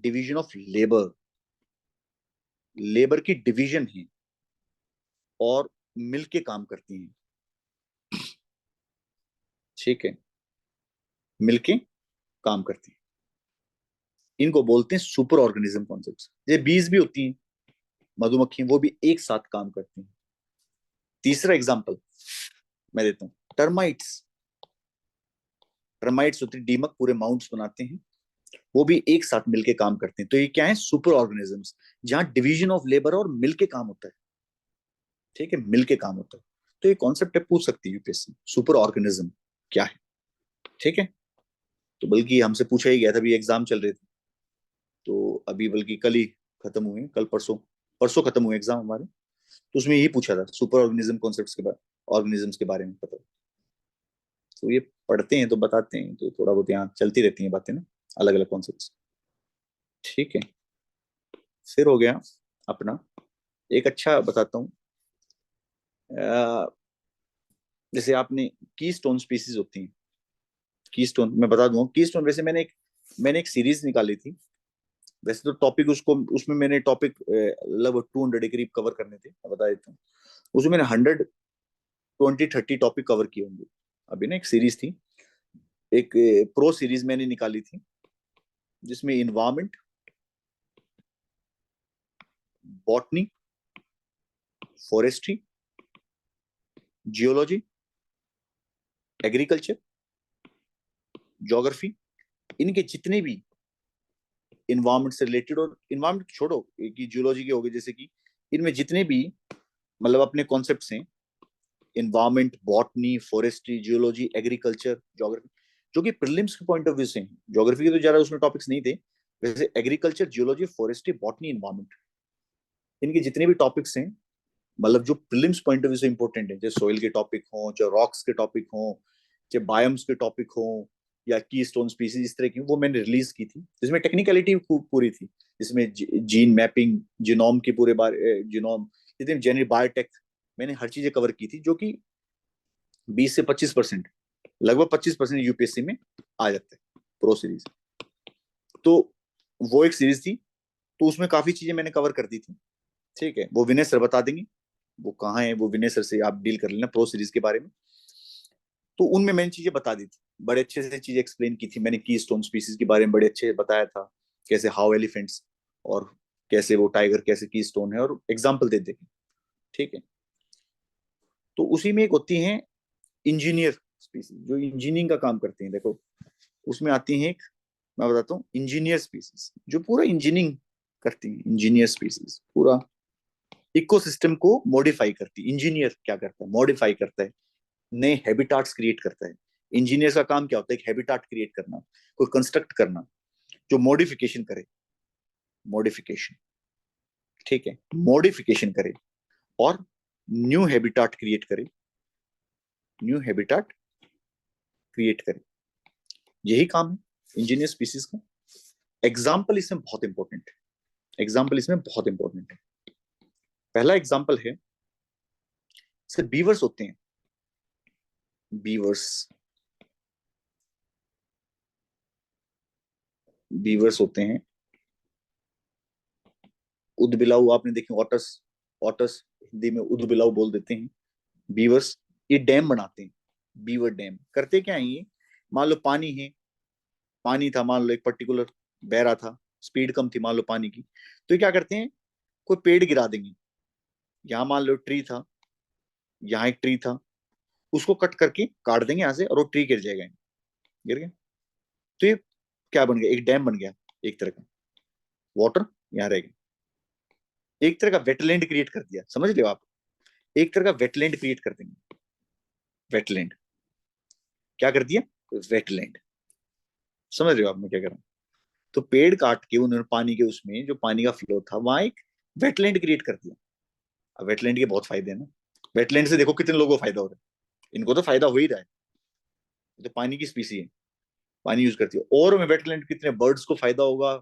डिवीजन ऑफ लेबर, लेबर की डिवीजन है और मिलके काम करती हैं। ठीक है, मिलके काम करती हैं, इनको बोलते हैं सुपर ऑर्गेनिज्म कॉन्सेप्ट। ये बीज भी होती हैं, मधुमक्खी, वो भी एक साथ काम करती हैं। तीसरा एग्जांपल मैं देता हूँ, टर्माइट्स। टर्माइट्स होती है, दीमक पूरे माउंट्स बनाते हैं, वो भी एक साथ मिलके काम करते हैं। तो ये क्या है? सुपर ऑर्गेनिजम्स, जहां डिवीजन ऑफ लेबर और मिलके काम होता है। ठीक है, मिलके काम होता है। तो ये कॉन्सेप्ट है, पूछ सकती है यूपीएससी, सुपर ऑर्गेनिज्म क्या है। ठीक है, तो बल्कि हमसे पूछा ही गया था, अभी एग्जाम चल रहे थे, तो अभी बल्कि कल ही खत्म हुए, कल परसों, परसों खत्म हुए एग्जाम हमारे। तो उसमें यही पूछा था, सुपर ऑर्गेनिज्म कॉन्सेप्ट के बारे, ऑर्गेनिजम्स के बारे में पता। तो ये पढ़ते हैं तो बताते हैं, तो थोड़ा बहुत यहाँ चलती रहती हैं बातें ना, अलग अलग कॉन्सेप्ट। ठीक है, फिर हो गया अपना, एक अच्छा बताता हूँ। जैसे आपने की स्टोन स्पीसीज होती हैं, की स्टोन मैं बता दूंगा। की स्टोन वैसे मैंने एक सीरीज निकाली थी। वैसे तो टॉपिक उसको, उसमें मैंने टॉपिक लगभग 200 के करीब कवर करने थे, मैं बता देता हूँ। उसमें मैंने 120-130 टॉपिक कवर किए होंगे। अभी ना एक सीरीज थी, एक प्रो सीरीज मैंने निकाली थी, जिसमें environment, botany, forestry, geology, agriculture, geography, इनके जितने भी इन्वायरमेंट से रिलेटेड, और इन्वायरमेंट छोड़ो कि जियोलॉजी के हो गए, जैसे कि इनमें जितने भी मतलब अपने कॉन्सेप्ट्स हैं, environment, botany, forestry, geology, agriculture, geography, जो कि प्रीलिम्स के पॉइंट ऑफ व्यू से हैं। ज्योग्राफी के तो ज्यादा उसमें टॉपिक्स नहीं थे, वैसे agriculture, geology, forestry, botany, environment, इनके जितने भी टॉपिक्स हैं, मतलब जो प्रीलिम्स पॉइंट ऑफ व्यू से इंपॉर्टेंट है, चाहे सॉइल के टॉपिक हो, चाहे रॉक्स के टॉपिक हो, चाहे बायोम्स के टॉपिक हो, या की स्टोन स्पीसीज, इस तरह की, वो मैंने रिलीज की थी, जिसमें टेक्निकलिटी पूरी थी, जिसमें जीन मैपिंग, जीनोम की पूरे बारे, जीनोम, जितने जेनेटिक, बायोटेक, मैंने हर चीजें कवर की थी, जो कि 20 से 25%, लगभग 25% यूपीएससी में आ जाता है, प्रो सीरीज। तो वो एक सीरीज थी, तो उसमें काफी चीजें मैंने कवर कर दी थी। ठीक है, वो विनय सर बता देंगे, वो कहाँ है, वो विनय सर से आप डील कर लेना प्रो सीरीज के बारे में। तो उनमें मैंने चीजें बता दी थी, बड़े अच्छे से चीजें एक्सप्लेन की थी मैंने, की स्टोन स्पीसीज के बारे में बड़े अच्छे से बताया था, कैसे हाउ एलिफेंट्स, और कैसे वो टाइगर कैसे की स्टोन है, और एग्जाम्पल दे देंगे। ठीक है, तो उसी में एक होती है इंजीनियर स्पीसीज, जो इंजीनियरिंग का काम करते हैं। देखो, उसमें आती है एक, मैं बताता हूँ, इंजीनियर स्पीसीज, जो पूरा इंजीनियरिंग करती है। इंजीनियर स्पीसीज पूरा इकोसिस्टम को मॉडिफाई करती है। इंजीनियर क्या करता है? मॉडिफाई करता है, नए हैबिटाट्स क्रिएट करता है। इंजीनियर का काम क्या होता है? एक हैबिटाट क्रिएट करना, कोई कंस्ट्रक्ट करना, जो मॉडिफिकेशन करे, मॉडिफिकेशन। ठीक है, मॉडिफिकेशन करे और न्यू हैबिटाट क्रिएट करे, न्यू हैबिटाट क्रिएट करे, यही काम है इंजीनियर स्पीसीज का। एग्जाम्पल इसमें बहुत इंपॉर्टेंट है, एग्जाम्पल इसमें बहुत इंपॉर्टेंट है। पहला एग्जाम्पल है, जैसे बीवर्स होते हैं, बीवर्स, बीवर्स होते हैं, उदबिलाऊ आपने देखे, ऑटस, ऑटस हिंदी में उदबिलाऊ बोल देते हैं। बीवर्स ये डैम बनाते हैं, बीवर डैम करते क्या है ये, मान लो पानी है, पानी था, मान लो एक पर्टिकुलर बह रहा था, स्पीड कम थी मान लो पानी की, तो ये क्या करते हैं, कोई पेड़ गिरा देंगे। यहाँ मान लो ट्री था, यहाँ एक ट्री था, उसको कट करके काट देंगे यहाँ से, और वो ट्री गिर जाएगा, गिर गया। तो ये क्या बन गया? एक डैम बन गया, एक तरह का वाटर यहाँ रह गया, एक तरह का वेटलैंड क्रिएट कर दिया, समझ लो आप, एक तरह का वेटलैंड क्रिएट कर देंगे। वेटलैंड क्या कर दिया? वेटलैंड, समझ रहे हो आप मैं क्या कर रहा हूँ? तो पेड़ काट के उन्होंने पानी के, उसमें जो पानी का फ्लो था, वहां एक वेटलैंड क्रिएट कर दिया। अब वेटलैंड के बहुत फायदे हैं ना, वेटलैंड से देखो कितने लोगों को फायदा हो रहा है, इनको तो फायदा हो ही रहा है, ये तो पानी की स्पीसी है, पानी यूज करती है, और वेटलैंड कितने बर्ड्स को फायदा होगा।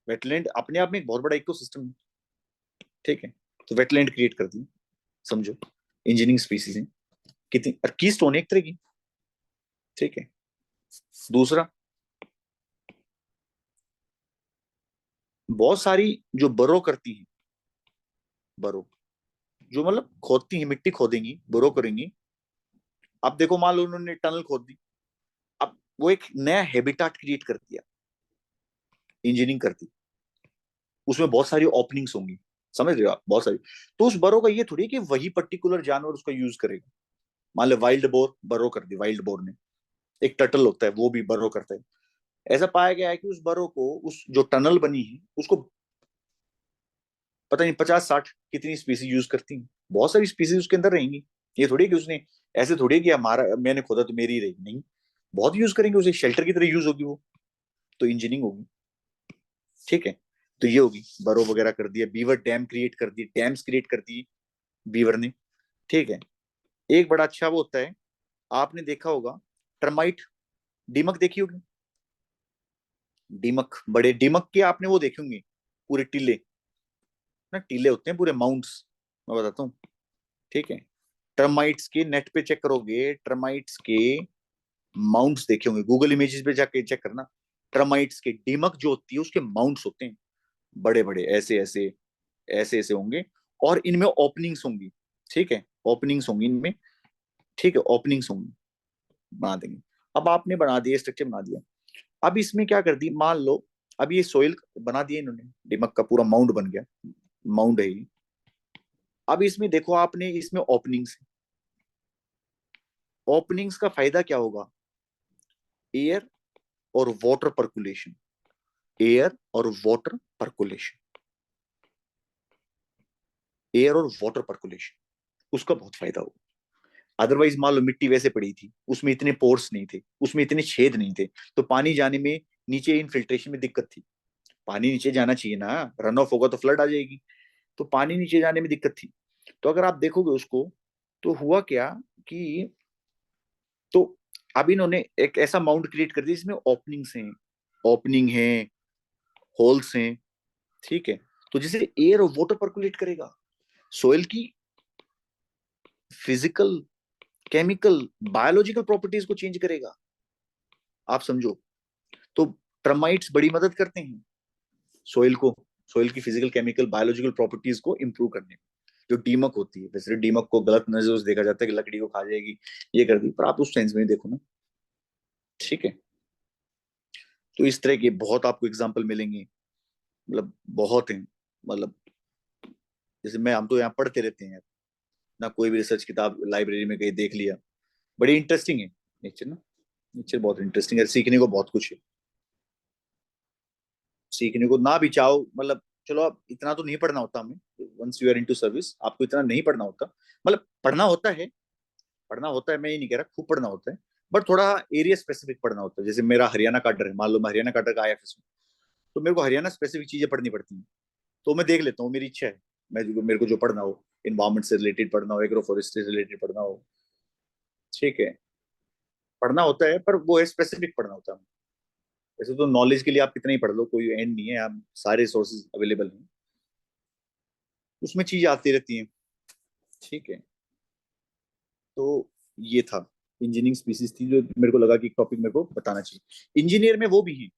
वेटलैंड अपने आप में एक बहुत बड़ा इकोसिस्टम है, ठीक है, तो वेटलैंड क्रिएट कर दी, समझो इंजीनियरिंग स्पीसीज है कितनी, और की स्टोन एक तरह की, ठीक है। दूसरा, बहुत सारी जो बरो करती हैं, बरो जो मतलब खोदती हैं, मिट्टी खोदेंगी, बरो करेंगी। अब देखो मान लो उन्होंने टनल खोद दी, अब वो एक नया हैबिटाट क्रिएट कर दिया, इंजीनियरिंग करती, उसमें बहुत सारी ओपनिंग्स होंगी, समझ रहे हो आप, बहुत सारी। तो उस बरो का ये थोड़ी है कि वही पर्टिकुलर जानवर उसका यूज करेगा। मान लो वाइल्ड बोर बरो कर दी, वाइल्ड बोर ने, एक टर्टल होता है वो भी बरो करता है। ऐसा पाया गया है कि उस बरो को, उस जो टनल बनी है उसको पता नहीं 50-60 कितनी स्पीसीज यूज करती हैं, बहुत सारी स्पीसीज उसके अंदर रहेंगी। ये थोड़ी है कि उसने, ऐसे थोड़ी है कि हमारा मैंने खोदा तो मेरी रही, नहीं, बहुत यूज करेंगे उसे, शेल्टर की तरह यूज होगी वो, तो इंजीनियरिंग होगी, ठीक है। तो ये होगी, बरो वगैरह कर दिया, बीवर डैम क्रिएट कर दिए, डैम्स क्रिएट कर दिए बीवर ने, ठीक है। एक बड़ा अच्छा वो होता है, आपने देखा होगा, टर्माइट, दीमक देखी होगी, दीमक, बड़े दीमक के आपने वो देखे होंगे, पूरे टीले ना, टीले होते हैं पूरे माउंट्स, मैं बताता हूँ, ठीक है। टर्माइट्स के नेट पे चेक करोगे, टर्माइट्स के माउंट्स देखे होंगे, गूगल इमेजेस पे जाके चेक करना, टर्माइट्स के दीमक जो होती है उसके माउंट्स होते हैं, बड़े बड़े ऐसे ऐसे, ऐसे ऐसे होंगे, और इनमें ओपनिंग्स होंगी, ठीक है, ओपनिंग्स होंगी इनमें, ठीक है, ओपनिंग्स होंगी, बना देंगे। अब आपने बना दिया, स्ट्रक्चर बना दिया, अब इसमें क्या कर दी, मान लो अब ये सोइल बना दिया इन्होंने, दिमक का पूरा माउंट बन गया, माउंट है ये। अब इसमें देखो आपने, इसमें ओपनिंग्स, ओपनिंग्स का फायदा क्या होगा, एयर और वाटर पर्कुलेशन, एयर और वाटर पर्कुलेशन, एयर और वाटर पर्कुलेशन, उसका बहुत फायदा होगा। अदरवाइज मान लो मिट्टी वैसे पड़ी थी, उसमें इतने पोर्स नहीं थे, उसमें इतने छेद नहीं थे, तो पानी जाने में, नीचे इनफिल्ट्रेशन में दिक्कत थी, पानी नीचे जाना चाहिए ना, रन ऑफ होगा तो फ्लड आ जाएगी, तो पानी नीचे जाने में दिक्कत थी। तो अगर आप देखोगे उसको, तो हुआ क्या कि, तो अब इन्होंने एक ऐसा माउंट क्रिएट कर दिया जिसमें ओपनिंग्स हैं, ओपनिंग है, होल्स हैं, ठीक है। तो जैसे एयर और वाटर पर्कुलेट करेगा, सोइल की फिजिकल, केमिकल, बायोलॉजिकल प्रॉपर्टीज को चेंज करेगा, आप समझो। तो टर्माइट्स बड़ी मदद करते हैं सोइल को, सोइल की फिजिकल, केमिकल, बायोलॉजिकल प्रॉपर्टीज को इंप्रूव करने में। जो डीमक होती है, वैसे डीमक को गलत नजर से देखा जाता है कि लकड़ी को खा जाएगी, ये कर दी, पर आप उस सेंस में देखो ना, ठीक है। तो इस तरह के बहुत आपको एग्जाम्पल मिलेंगे, मतलब बहुत हैं, मतलब जैसे मैं, हम तो यहाँ पढ़ते रहते हैं ना, कोई भी रिसर्च किताब लाइब्रेरी में कहीं देख लिया, बड़ी इंटरेस्टिंग है नेचर ना, नेचर बहुत इंटरेस्टिंग है, सीखने को बहुत कुछ है, सीखने को ना भी चाहो, मतलब चलो अब इतना तो नहीं पढ़ना होता हमें, once you are into service आपको इतना नहीं पढ़ना होता, मतलब पढ़ना होता है, पढ़ना होता है, मैं ये नहीं कह रहा खूब पढ़ना होता है, बट थोड़ा एरिया स्पेसिफिक पढ़ना होता है। जैसे मेरा हरियाणा काडर है, मान लो मैं हरियाणा काडर का आईएफएस हूँ, तो मेरे को हरियाणा स्पेसिफिक चीजें पढ़नी पड़ती हैं, तो मैं देख लेता हूँ, मेरी इच्छा है, मैं मेरे को जो पढ़ना हो, इन्वायरमेंट से रिलेटेड पढ़ना हो, एग्रो फॉरेस्ट्री से रिलेटेड पढ़ना हो, ठीक है, पढ़ना होता है, पर वो है स्पेसिफिक पढ़ना होता है। वैसे तो नॉलेज के लिए आप कितना ही पढ़ लो, कोई एंड नहीं है, आप सारे सोर्सेज अवेलेबल हैं, उसमें चीजें आती रहती हैं, ठीक है। तो ये था, इंजीनियरिंग स्पीसीज थी जो मेरे को लगा कि टॉपिक मेरे को बताना चाहिए। इंजीनियर में वो भी है,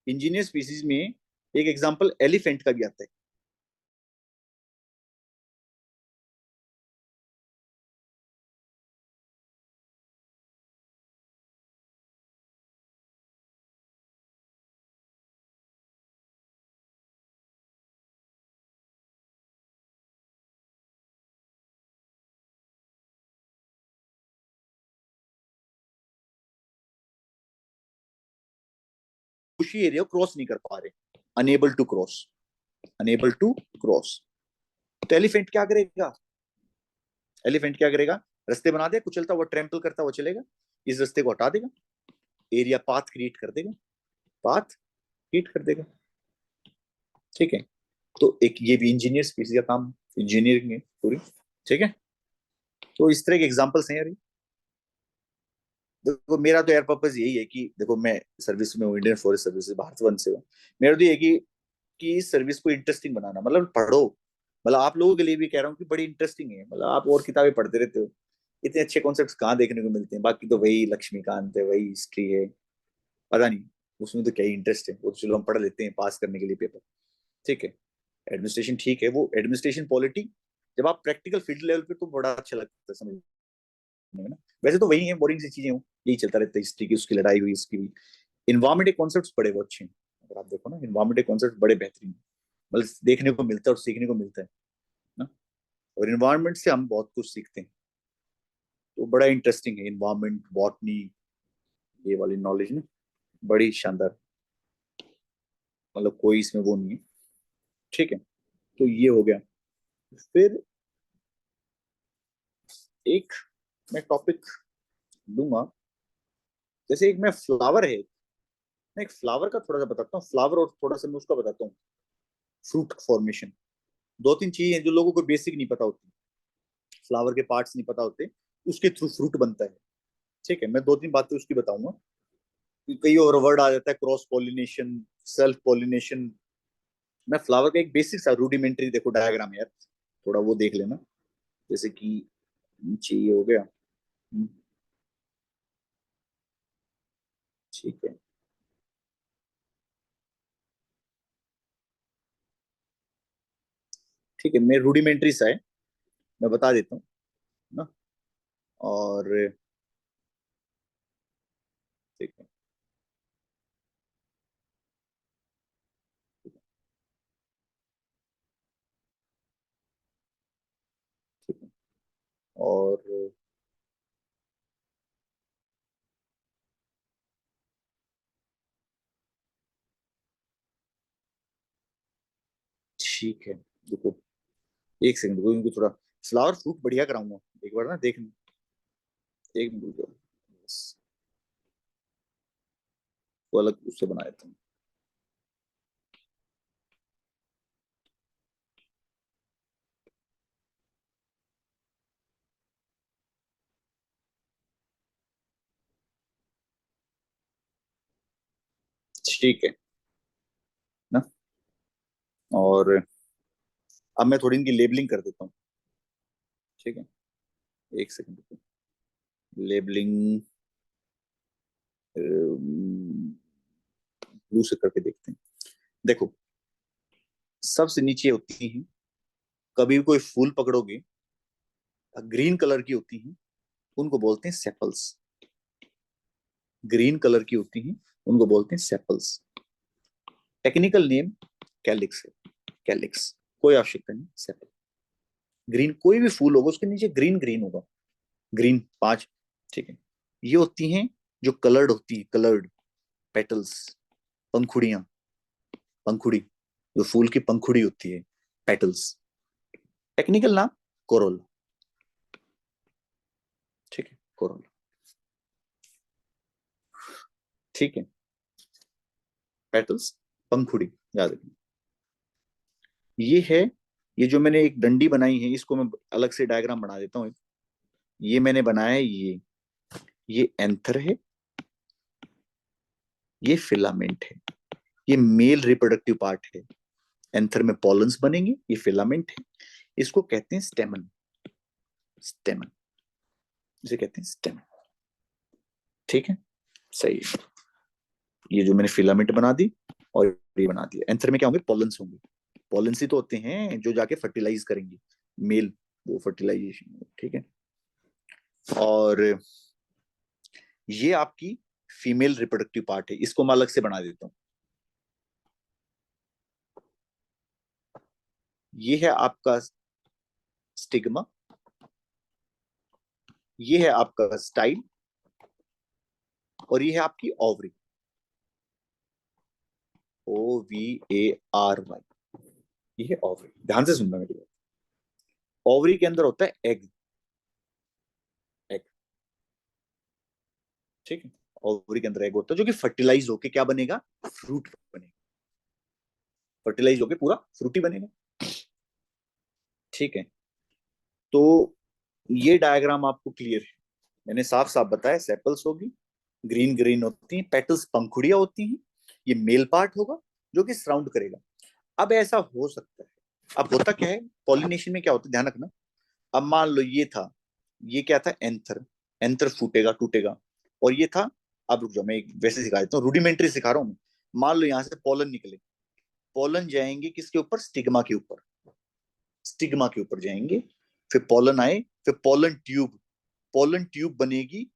इंजीनियर स्पीसीज में एक एग्जांपल एलिफेंट का भी आता है। उसी एरिया को क्रॉस नहीं कर पा रहे, unable to cross, unable to cross. तो एलिफेंट क्या करेगा, एलिफेंट क्या करेगा, रास्ते बना दे, कुचलता हुआ, ट्रैम्पल करता हुआ चलेगा, इस रास्ते को हटा देगा, एरिया पाथ क्रिएट कर देगा, पाथ क्रिएट कर देगा, ठीक है। तो एक ये भी इंजीनियर स्पीसीज का काम, इंजीनियरिंग है पूरी, ठीक है। तो इस तरह के एग्जांपल्स हैं यार। देखो मेरा तो यार पर्पज यही है कि देखो मैं सर्विस में हूँ, Indian forest service, Bharat one से हूँ, मेरा तो ये है कि इस सर्विस को इंटरेस्टिंग बनाना, मतलब पढ़ो, मतलब आप लोगों के लिए भी कह रहा हूँ कि बड़ी इंटरेस्टिंग है, मतलब आप और किताबें पढ़ते रहते हो, इतने अच्छे कॉन्सेप्ट्स कहाँ देखने को मिलते हैं। बाकी तो वही लक्ष्मीकांत है, वही हिस्ट्री है, पता नहीं उसमें तो क्या ही इंटरेस्ट है, वो तो चलो हम पढ़ लेते हैं पास करने के लिए पेपर, ठीक है। एडमिनिस्ट्रेशन ठीक है, वो एडमिनिस्ट्रेशन पॉलिटी जब आप प्रैक्टिकल फील्ड लेवल पे तो बड़ा अच्छा लगता है समझने में ना। वैसे तो वही है, बोरिंग सी चीजें हो, यही चलता रहता है, हिस्ट्री की उसकी लड़ाई हुई, इसकी भी। इन्वायरमेंट के कॉन्सेप्ट्स बड़े वो अच्छे हैं, अगर आप देखो ना इन्वायरमेंट के कॉन्सेप्ट बड़े बेहतरीन हैं। मतलब देखने को मिलता है और सीखने को मिलता है ना। और इन्वायरमेंट से हम बहुत कुछ सीखते हैं, तो बड़ा इंटरेस्टिंग है इन्वायरमेंट, बॉटनी, ये वाली नॉलेज ना, बड़ी शानदार। मतलब कोई इसमें वो नहीं है, ठीक है। तो ये हो गया। फिर एक मैं टॉपिक दूंगा, जैसे एक मैं फ्लावर है, मैं एक फ्लावर का थोड़ा सा बताता हूँ, फ्लावर, और थोड़ा सा मैं उसका बताता हूँ, फ्रूट फॉर्मेशन। दो तीन चीजें हैं जो लोगों को बेसिक नहीं पता होती, फ्लावर के पार्ट्स नहीं पता होते, उसके थ्रू फ्रूट बनता है, ठीक है। मैं दो तीन बातें उसकी बताऊंगा। कई और वर्ड आ जाता है, क्रॉस पॉलिनेशन, सेल्फ पॉलिनेशन। मैं फ्लावर का एक बेसिक सा रूडिमेंट्री देखो डायग्राम यार, थोड़ा वो देख लेना। जैसे कि नीचे ये हो गया, ठीक है। ठीक है, मैं रूडिमेंट्री सा है, मैं बता देता हूँ ना। और ठीक है, ठीक है। और ठीक है, देखो एक सेकंड रुको, इनको थोड़ा फ्लावर फ्रूट बढ़िया कराऊंगा, एक बार ना देखना, एक मिनट रुको, बस वो अलग उससे बना देता हूँ। ठीक है ना। और अब मैं थोड़ी इनकी लेबलिंग कर देता हूँ, ठीक है। एक सेकंड रुको, लेबलिंग ब्लू से करके देखते हैं। देखो, सबसे नीचे होती है, कभी भी कोई फूल पकड़ोगे ग्रीन कलर की होती है, उनको बोलते हैं सेपल्स। ग्रीन कलर की होती हैं, उनको बोलते हैं सेपल्स। टेक्निकल नेम कैलिक्स है, कैलिक्स, कोई आवश्यकता नहीं, सेपल। ग्रीन कोई भी फूल होगा उसके नीचे ग्रीन ग्रीन होगा, ग्रीन पांच, ठीक है। ये होती हैं जो कलर्ड होती है, कलर्ड पेटल्स, पंखुड़ियां, पंखुड़ी, जो फूल की पंखुड़ी होती है, पेटल्स। टेक्निकल नाम कोरोला, ठीक है, कोरोला, ठीक है। पेटल्स, पंखुड़ी, याद रखना। ये है, ये जो मैंने एक डंडी बनाई है, इसको मैं अलग से डायग्राम बना देता हूँ। ये मैंने बनाया है, ये एंथर है, ये फिलामेंट है, ये मेल रिप्रोडक्टिव पार्ट है। एंथर में पॉलन्स बनेंगे, ये फिलामेंट है, इसको कहते हैं स्टेमन, स्टेमन, इसे कहते हैं स्टेमन, ठीक है, सही है। ये जो मैंने फिलामेंट बना दी और ये बना दिया, एंथर में क्या होंगे, पॉलन्स होंगे। पॉलन्स ही तो होते हैं जो जाके फर्टिलाइज करेंगे, मेल, वो फर्टिलाइजेशन, ठीक है। और ये आपकी फीमेल रिप्रोडक्टिव पार्ट है, इसको मैं अलग से बना देता हूँ। ये है आपका स्टिग्मा, ये है आपका स्टाइल, और ये है आपकी ओवरी, OVARY, ये है ओवरी। ध्यान से सुनना मेरी बात। ओवरी के अंदर होता है एग, एग, ठीक है। ओवरी के अंदर एग होता है जो कि फर्टिलाइज होके क्या बनेगा, फ्रूट बनेगा, फर्टिलाइज होके पूरा फ्रूटी बनेगा, ठीक है। तो ये डायग्राम आपको क्लियर है, मैंने साफ साफ बताया, सेपल्स होगी, ग्रीन ग्रीन होती हैं, पेटल्स पंखुड़ियां होती हैं, ये मेल पार्ट होगा जो कि सराउंड करेगा। अब ऐसा हो सकता है अब होता क्या है पॉलिनेशन में, क्या होता है ध्यान रखना। अब मान लो ये था, ये क्या था एंथर, एंथर फूटेगा टूटेगा, और ये था, अब रुक जाओ मैं वैसे सिखा देता हूँ, रूडिमेंट्री सिखा रहा हूँ। मान लो यहाँ से पोलन निकले, पोलन जाएंगे किसके ऊपर, स्टिग्मा के ऊपर, स्टिग्मा के ऊपर जाएंगे, फिर पोलन आए, फिर पोलन ट्यूब, पोलन ट्यूब बनेगी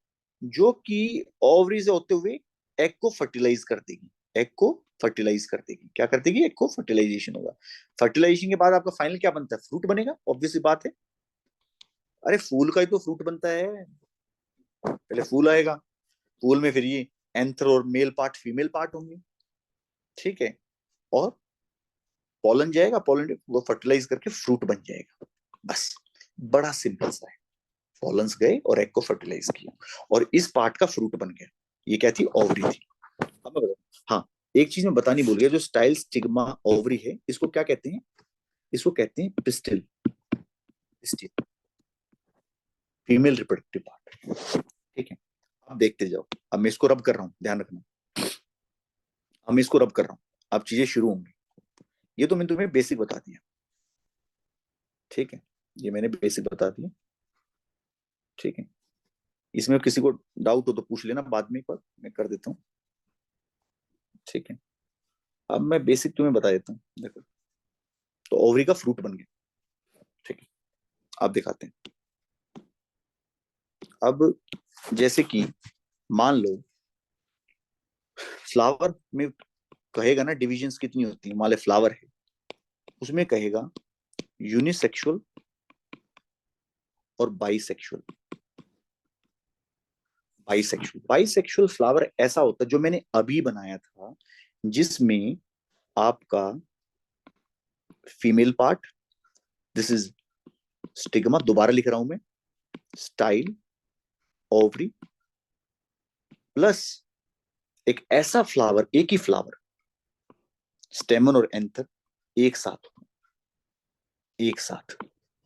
जो कि ओवरी से होते हुए एग को फर्टिलाइज कर देगी, एग को फर्टिलाइज कर देगी, क्या कर देगी, एग को फर्टिलाइजेशन होगा। फर्टिलाइजेशन के बाद आपका फाइनल क्या बनता है, फ्रूट बनेगा, ऑब्वियस सी बात है। अरे फूल का ही तो फ्रूट बनता है, पहले फूल आएगा, फूल में फिर ये एंथर और मेल पार्ट फीमेल पार्ट होंगे, ठीक है, और पॉलन जाएगा, पॉलन वो फर्टिलाइज करके फ्रूट बन जाएगा, बस, बड़ा सिंपल सा है। पॉलन्स गए और एग को फर्टिलाइज किया और इस पार्ट का फ्रूट बन गया, ये क्या थी, ओवरी थी। अब मैं बताऊं, हाँ एक चीज मैं बतानी भूल गया, जो स्टाइल स्टिग्मा ओवरी है इसको क्या कहते हैं, इसको कहते हैं pistil, pistil female reproductive part, ठीक है। अब देखते जाओ, अब मैं इसको रब कर रहा हूँ, ध्यान रखना, अब मैं इसको रब कर रहा हूँ, अब चीजें शुरू होंगी। ये तो मैंने तुम्हें बेसिक बता दिया, ठीक है, ये मैंने बेसिक बता दिया, ठीक है। इसमें किसी को डाउट हो तो पूछ लेना बाद में, एक बार मैं कर देता हूँ, ठीक है। अब मैं बेसिक तुम्हें बता देता हूँ, देखो, तो ओवरी का फ्रूट बन गया, ठीक है। अब दिखाते हैं, अब जैसे कि मान लो फ्लावर में कहेगा ना डिविजन्स कितनी होती है, मान लो फ्लावर है, उसमें कहेगा यूनिसेक्सुअल और बाइसेक्सुअल, बाइसेक्सुअल, बाइसेक्सुअल फ्लावर ऐसा होता है जो मैंने अभी बनाया था, जिसमें आपका female part, this is stigma, दोबारा लिख रहा हूं मैं, स्टाइल, ओवरी, प्लस एक ऐसा फ्लावर, एक ही फ्लावर, स्टेमन और एंथर एक साथ, एक साथ,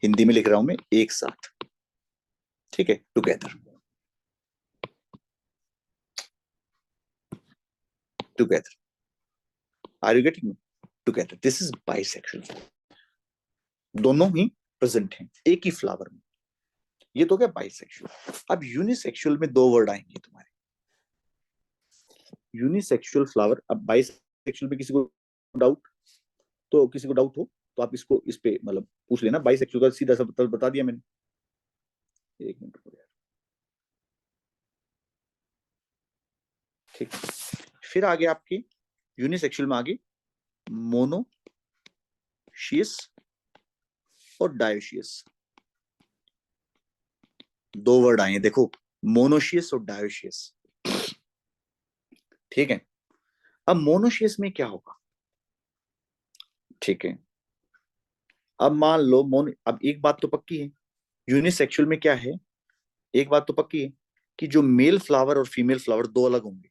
हिंदी में लिख रहा हूं मैं, एक साथ, ठीक है, together, together, are you getting, together, this is bisexual, दोनों ही प्रेजेंट हैं एक ही फ्लावर में, ये तो क्या बाइसेक्सुअल। अब यूनिसेक्सुअल में दो वर्ड आएंगे तुम्हारे, यूनिसेक्सुअल फ्लावर, अब बाइसेक्सुअल पे किसी को डाउट, तो किसी को डाउट हो तो आप इसको इस पे मतलब पूछ लेना, बाइसेक्सुअल का सीधा सा बता दिया मैंने, एक मिनट हो गया, ठीक। फिर आगे आपकी यूनिसेक्सुअल में आगे मोनोशियस और डायोशियस, दो वर्ड आए देखो, मोनोशियस और डायोशियस, ठीक है। अब मोनोशियस में क्या होगा, ठीक है, अब मान लो मोनो, अब एक बात तो पक्की है, यूनिसेक्सुअल में क्या है, एक बात तो पक्की है कि जो मेल फ्लावर और फीमेल फ्लावर दो अलग होंगे,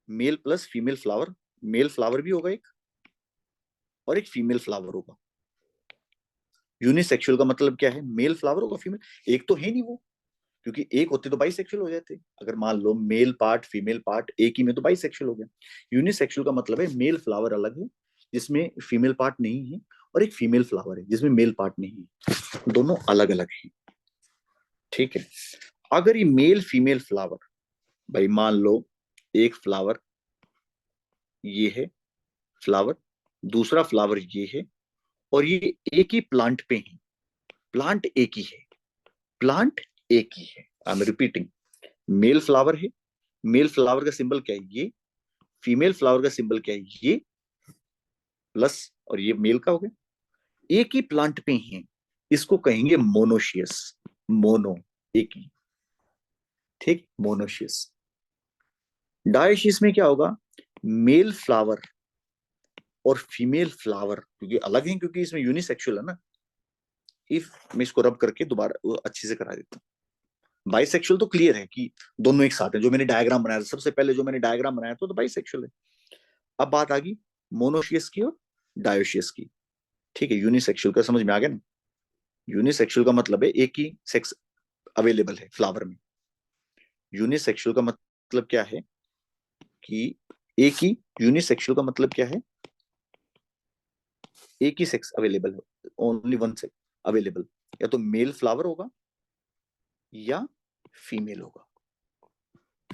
male plus female flower, male flower भी होगा एक और एक फीमेल फ्लावर होगा। यूनिसेक्सुअल का मतलब क्या है, मेल फ्लावर होगा फीमेल, एक तो है नहीं वो, क्योंकि एक होते तो बाइसेक्सुअल हो जाते, अगर मान लो मेल पार्ट फीमेल पार्ट एक ही में तो बाइसेक्सुअल हो गया। यूनिसेक्सुअल का मतलब है मेल फ्लावर अलग है जिसमें फीमेल पार्ट नहीं है, और एक फीमेल फ्लावर है जिसमें मेल पार्ट नहीं है, दोनों अलग अलग है, ठीक है। अगर ये मेल फीमेल फ्लावर, भाई मान लो एक फ्लावर ये है, फ्लावर, दूसरा फ्लावर ये है, और ये एक ही प्लांट पे है, प्लांट एक ही है, प्लांट एक ही है, I am repeating, male flower है, मेल फ्लावर का सिंबल क्या है ये, फीमेल फ्लावर का सिंबल क्या है ये, प्लस और ये मेल का हो गया, एक ही प्लांट पे है, इसको कहेंगे मोनोशियस, मोनो, एक ही, ठीक, मोनोशियस। डायोशियस में क्या होगा, मेल फ्लावर और फीमेल फ्लावर क्योंकि अलग है, क्योंकि इसमें यूनिसेक्सुअल है ना, इफ मैं इसको रब करके दोबारा अच्छे से करा देता हूँ, बाइसेक्सुअल तो क्लियर है कि दोनों एक साथ है, जो मैंने डायग्राम बनाया था सबसे पहले, जो मैंने डायग्राम बनाया था तो बाइसेक्सुअल है। अब बात आ गई मोनोशियस की और डायोशियस की, ठीक है, यूनिसेक्सुअल का समझ में आ गया ना, यूनिसेक्सुअल का मतलब है एक ही सेक्स अवेलेबल है फ्लावर में, यूनिसेक्सुअल का मतलब क्या है कि एक ही, यूनिसेक्सुअल का मतलब क्या है, एक ही सेक्स अवेलेबल है, ओनली वन से अवेलेबल, या तो मेल फ्लावर होगा या फीमेल होगा।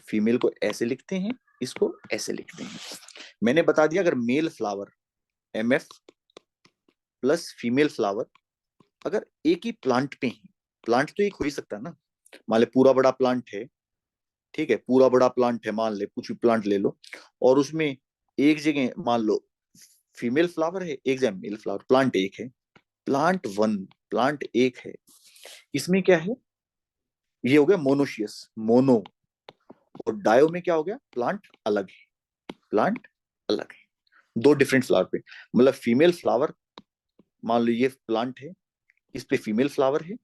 फीमेल को ऐसे लिखते हैं, इसको ऐसे लिखते हैं। मैंने बता दिया अगर male flower MF plus female flower अगर एक ही प्लांट पे है, प्लांट तो एक हो ही सकता है ना, मान ले पूरा बड़ा प्लांट है, ठीक है, पूरा बड़ा प्लांट है, मान ले कुछ भी प्लांट ले लो, और उसमें एक जगह मान लो फीमेल फ्लावर है, एक जगह मेल फ्लावर, प्लांट एक है, प्लांट वन, प्लांट एक है, इसमें क्या है, ये हो गया मोनोशियस, मोनो, और डायो में क्या हो गया, प्लांट अलग है, प्लांट अलग है, दो डिफरेंट फ्लावर पे, मतलब फीमेल फ्लावर, मान लो ये प्लांट है, इस पे फीमेल फ्लावर है,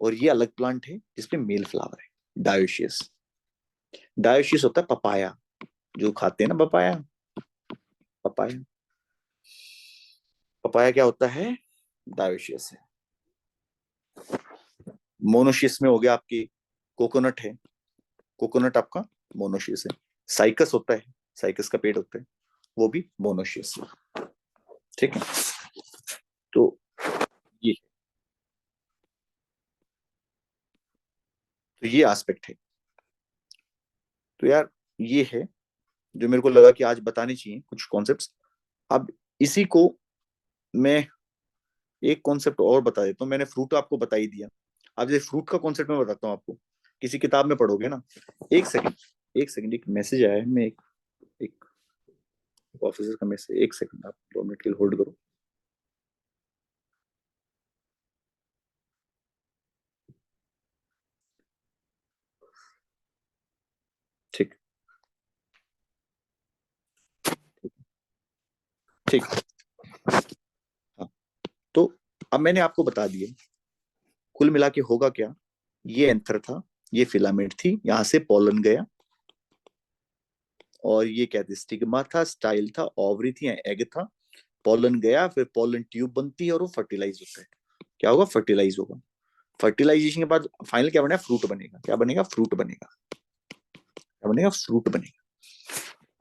और ये अलग प्लांट है जिसपे मेल फ्लावर है, डायोशियस। डायोशियस होता है पपाया, जो खाते हैं ना पपाया, पपाया, पपाया क्या होता है, डायोशियस है। मोनोशियस में हो गया आपकी कोकोनट है, कोकोनट आपका मोनोशियस है। साइकस होता है, साइकस का पेड़ होता है, वो भी मोनोशियस है। ठीक है, तो ये, तो ये एस्पेक्ट है। तो यार ये है जो मेरे को लगा कि आज बताने चाहिए कुछ कॉन्सेप्ट्स। अब इसी को मैं एक कॉन्सेप्ट और बता देता हूँ, मैंने फ्रूट आपको बता ही दिया, अब जैसे फ्रूट का कॉन्सेप्ट मैं बताता हूँ आपको, किसी किताब में पढ़ोगे ना। एक सेकंड, एक सेकंड, एक मैसेज आया है, मैं एक ऑफिसर का मैसेज, एक सेकंड, आप 2 मिनट के लिए होल्ड करो। ठीक, ठीक, हाँ। तो अब मैंने आपको बता दिया कुल मिला के होगा क्या, ये एंथर था, ये फिलामेंट थी, यहां से पॉलन गया, और ये क्या था, स्टिग्मा था, स्टाइल था, ओवरी थी या एग था, पॉलन गया, फिर पॉलन ट्यूब बनती है और वो फर्टिलाइज होता है। क्या होगा, फर्टिलाइज होगा। फर्टिलाइजेशन के बाद फाइनल क्या बनेगा, फ्रूट बनेगा। क्या बनेगा, फ्रूट बनेगा। क्या बनेगा, फ्रूट बनेगा।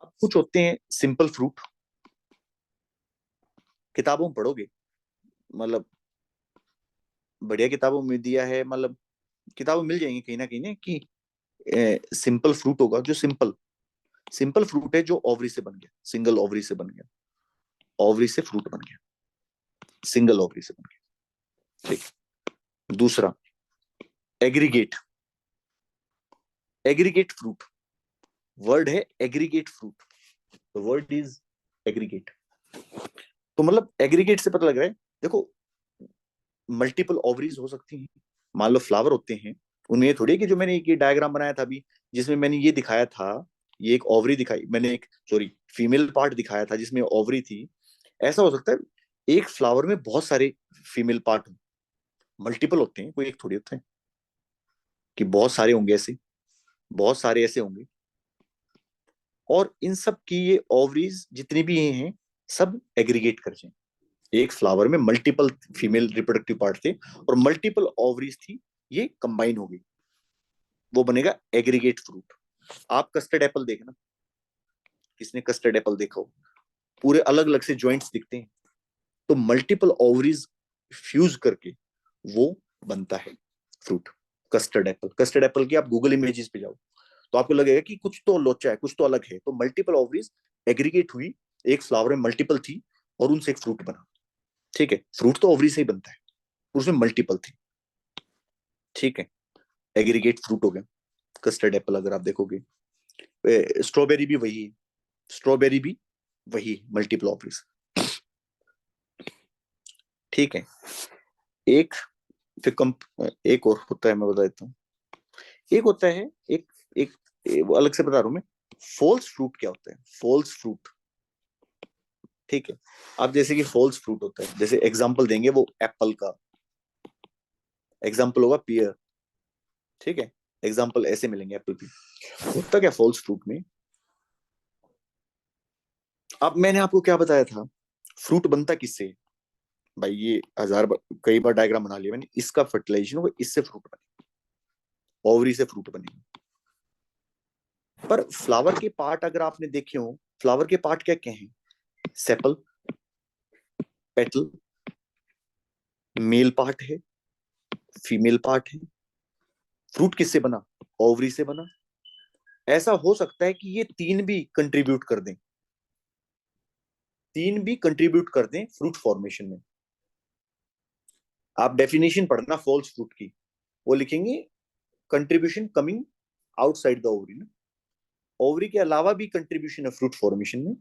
अब कुछ होते हैं सिंपल फ्रूट, किताबों में पढ़ोगे, मतलब बढ़िया किताबों में दिया है, मतलब किताबें मिल जाएंगी कहीं ना कहीं ना कि सिंपल फ्रूट होगा, जो सिंपल, सिंपल फ्रूट है जो ओवरी से बन गया, सिंगल ओवरी से बन गया, ओवरी से फ्रूट बन गया, सिंगल ओवरी से बन गया। ठीक, दूसरा एग्रीगेट, एग्रीगेट फ्रूट, वर्ड है aggregate fruit, word is aggregate. तो मतलब एग्रीगेट से पता लग रहा है, देखो मल्टीपल ओवरीज हो सकती हैं, मान लो फ्लावर होते हैं, उनमें ये थोड़ी है कि जो मैंने ये डायग्राम बनाया था अभी, जिसमें मैंने ये दिखाया था, ये एक ओवरी दिखाई मैंने, एक सॉरी फीमेल पार्ट दिखाया था जिसमें ओवरी थी, ऐसा हो सकता है एक फ्लावर में बहुत सारे फीमेल पार्ट हो, मल्टीपल होते हैं, कोई एक थोड़ी होता है कि बहुत सारे होंगे ऐसे, बहुत सारे ऐसे होंगे, और इन सब की ये ओवरीज जितनी भी ये हैं सब एग्रीगेट कर जाएं, एक फ्लावर में मल्टीपल फीमेल रिप्रोडक्टिव पार्ट थे और मल्टीपल ओवरीज थी, ये कंबाइन हो गई, वो बनेगा एग्रीगेट फ्रूट। आप कस्टर्ड एप्पल देखना, किसने कस्टर्ड एप्पल देखा हो, पूरे अलग अलग से जॉइंट्स दिखते हैं, तो मल्टीपल ओवरीज फ्यूज करके वो बनता है fruit. Custard Apple, custard Apple की आप गूगल इमेजेस पे जाओ तो आपको लगेगा कि कुछ तो लोचा है, कुछ तो अलग है, तो मल्टीपल ओवरीज एग्रीगेट हुई, एक फ्लावर में मल्टीपल थी और उनसे एक फ्रूट बना। ठीक है, फ्रूट तो ओवरी से ही बनता है, उसमें मल्टीपल थी। ठीक है, एग्रीगेट फ्रूट हो गया कस्टर्ड एप्पल। अगर आप देखोगे स्ट्रॉबेरी भी वही है, स्ट्रॉबेरी भी वही मल्टीपल ऑफिस। ठीक है, एक फिर कम, एक और होता है, मैं बता देता हूँ, एक होता है एक, एक, वो अलग से बता रहा हूँ मैं, फॉल्स फ्रूट क्या होता है, फॉल्स फ्रूट। ठीक है, अब जैसे कि फॉल्स फ्रूट होता है, जैसे एग्जांपल देंगे वो एप्पल का एग्जांपल होगा पियर। ठीक है, एग्जांपल ऐसे मिलेंगे एप्पल भी, होता क्या फॉल्स फ्रूट में। अब मैंने आपको क्या बताया था, फ्रूट बनता किससे, भाई ये कई बार डायग्राम बना लिया मैंने, इसका फर्टिलाइजेशन होगा, इससे फ्रूट बने, ओवरी से फ्रूट बनेगी। पर फ्लावर के पार्ट अगर आपने देखे हो, फ्लावर के पार्ट क्या क्या हैं, सेपल, पेटल, मेल पार्ट है, फीमेल पार्ट है। फ्रूट किससे बना? ओवरी से बना। ऐसा हो सकता है कि ये तीन भी कंट्रीब्यूट कर दें, तीन भी कंट्रीब्यूट कर दें फ्रूट फॉर्मेशन में। आप डेफिनेशन पढ़ना फॉल्स फ्रूट की, वो लिखेंगे contribution coming outside the ovary ना, ओवरी के अलावा भी कंट्रीब्यूशन है फ्रूट फॉर्मेशन में,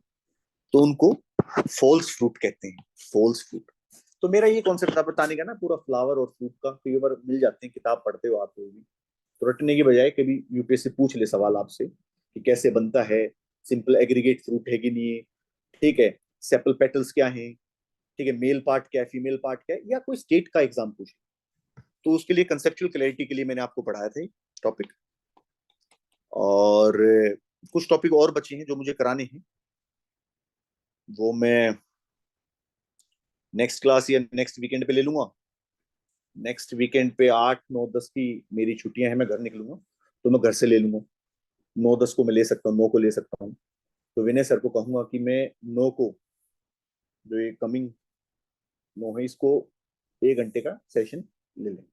तो उनको फॉल्स फ्रूट कहते हैं, फॉल्स फ्रूट। तो मेरा ये कॉन्सेप्ट था बताने का ना, पूरा फ्लावर और फ्रूट का कई बार मिल जाते हैं, किताब पढ़ते हो आप लोग भी, तो रटने की बजाय कभी यूपीएससी पूछ ले सवाल आपसे कि कैसे बनता है, सिंपल एग्रीगेट फ्रूट है कि नहीं है, ठीक है, सेपल पेटल्स क्या है, ठीक है, मेल पार्ट क्या है, फीमेल पार्ट क्या है, या कोई स्टेट का एग्जाम पूछे, तो उसके लिए कंसेप्चुअल क्लैरिटी के लिए मैंने आपको पढ़ाया था टॉपिक। और कुछ टॉपिक और बचे हैं जो मुझे कराने हैं, वो मैं नेक्स्ट क्लास या नेक्स्ट वीकेंड पे ले लूंगा। नेक्स्ट वीकेंड पे 8 9 10 की मेरी छुट्टियां हैं, मैं घर निकलूंगा, तो मैं घर से ले लूंगा। 9 10 को मैं ले सकता हूँ, 9 को ले सकता हूँ। तो विनय सर को कहूंगा कि मैं 9 को, जो ये कमिंग 9 है, इसको 1 घंटे का सेशन ले लें।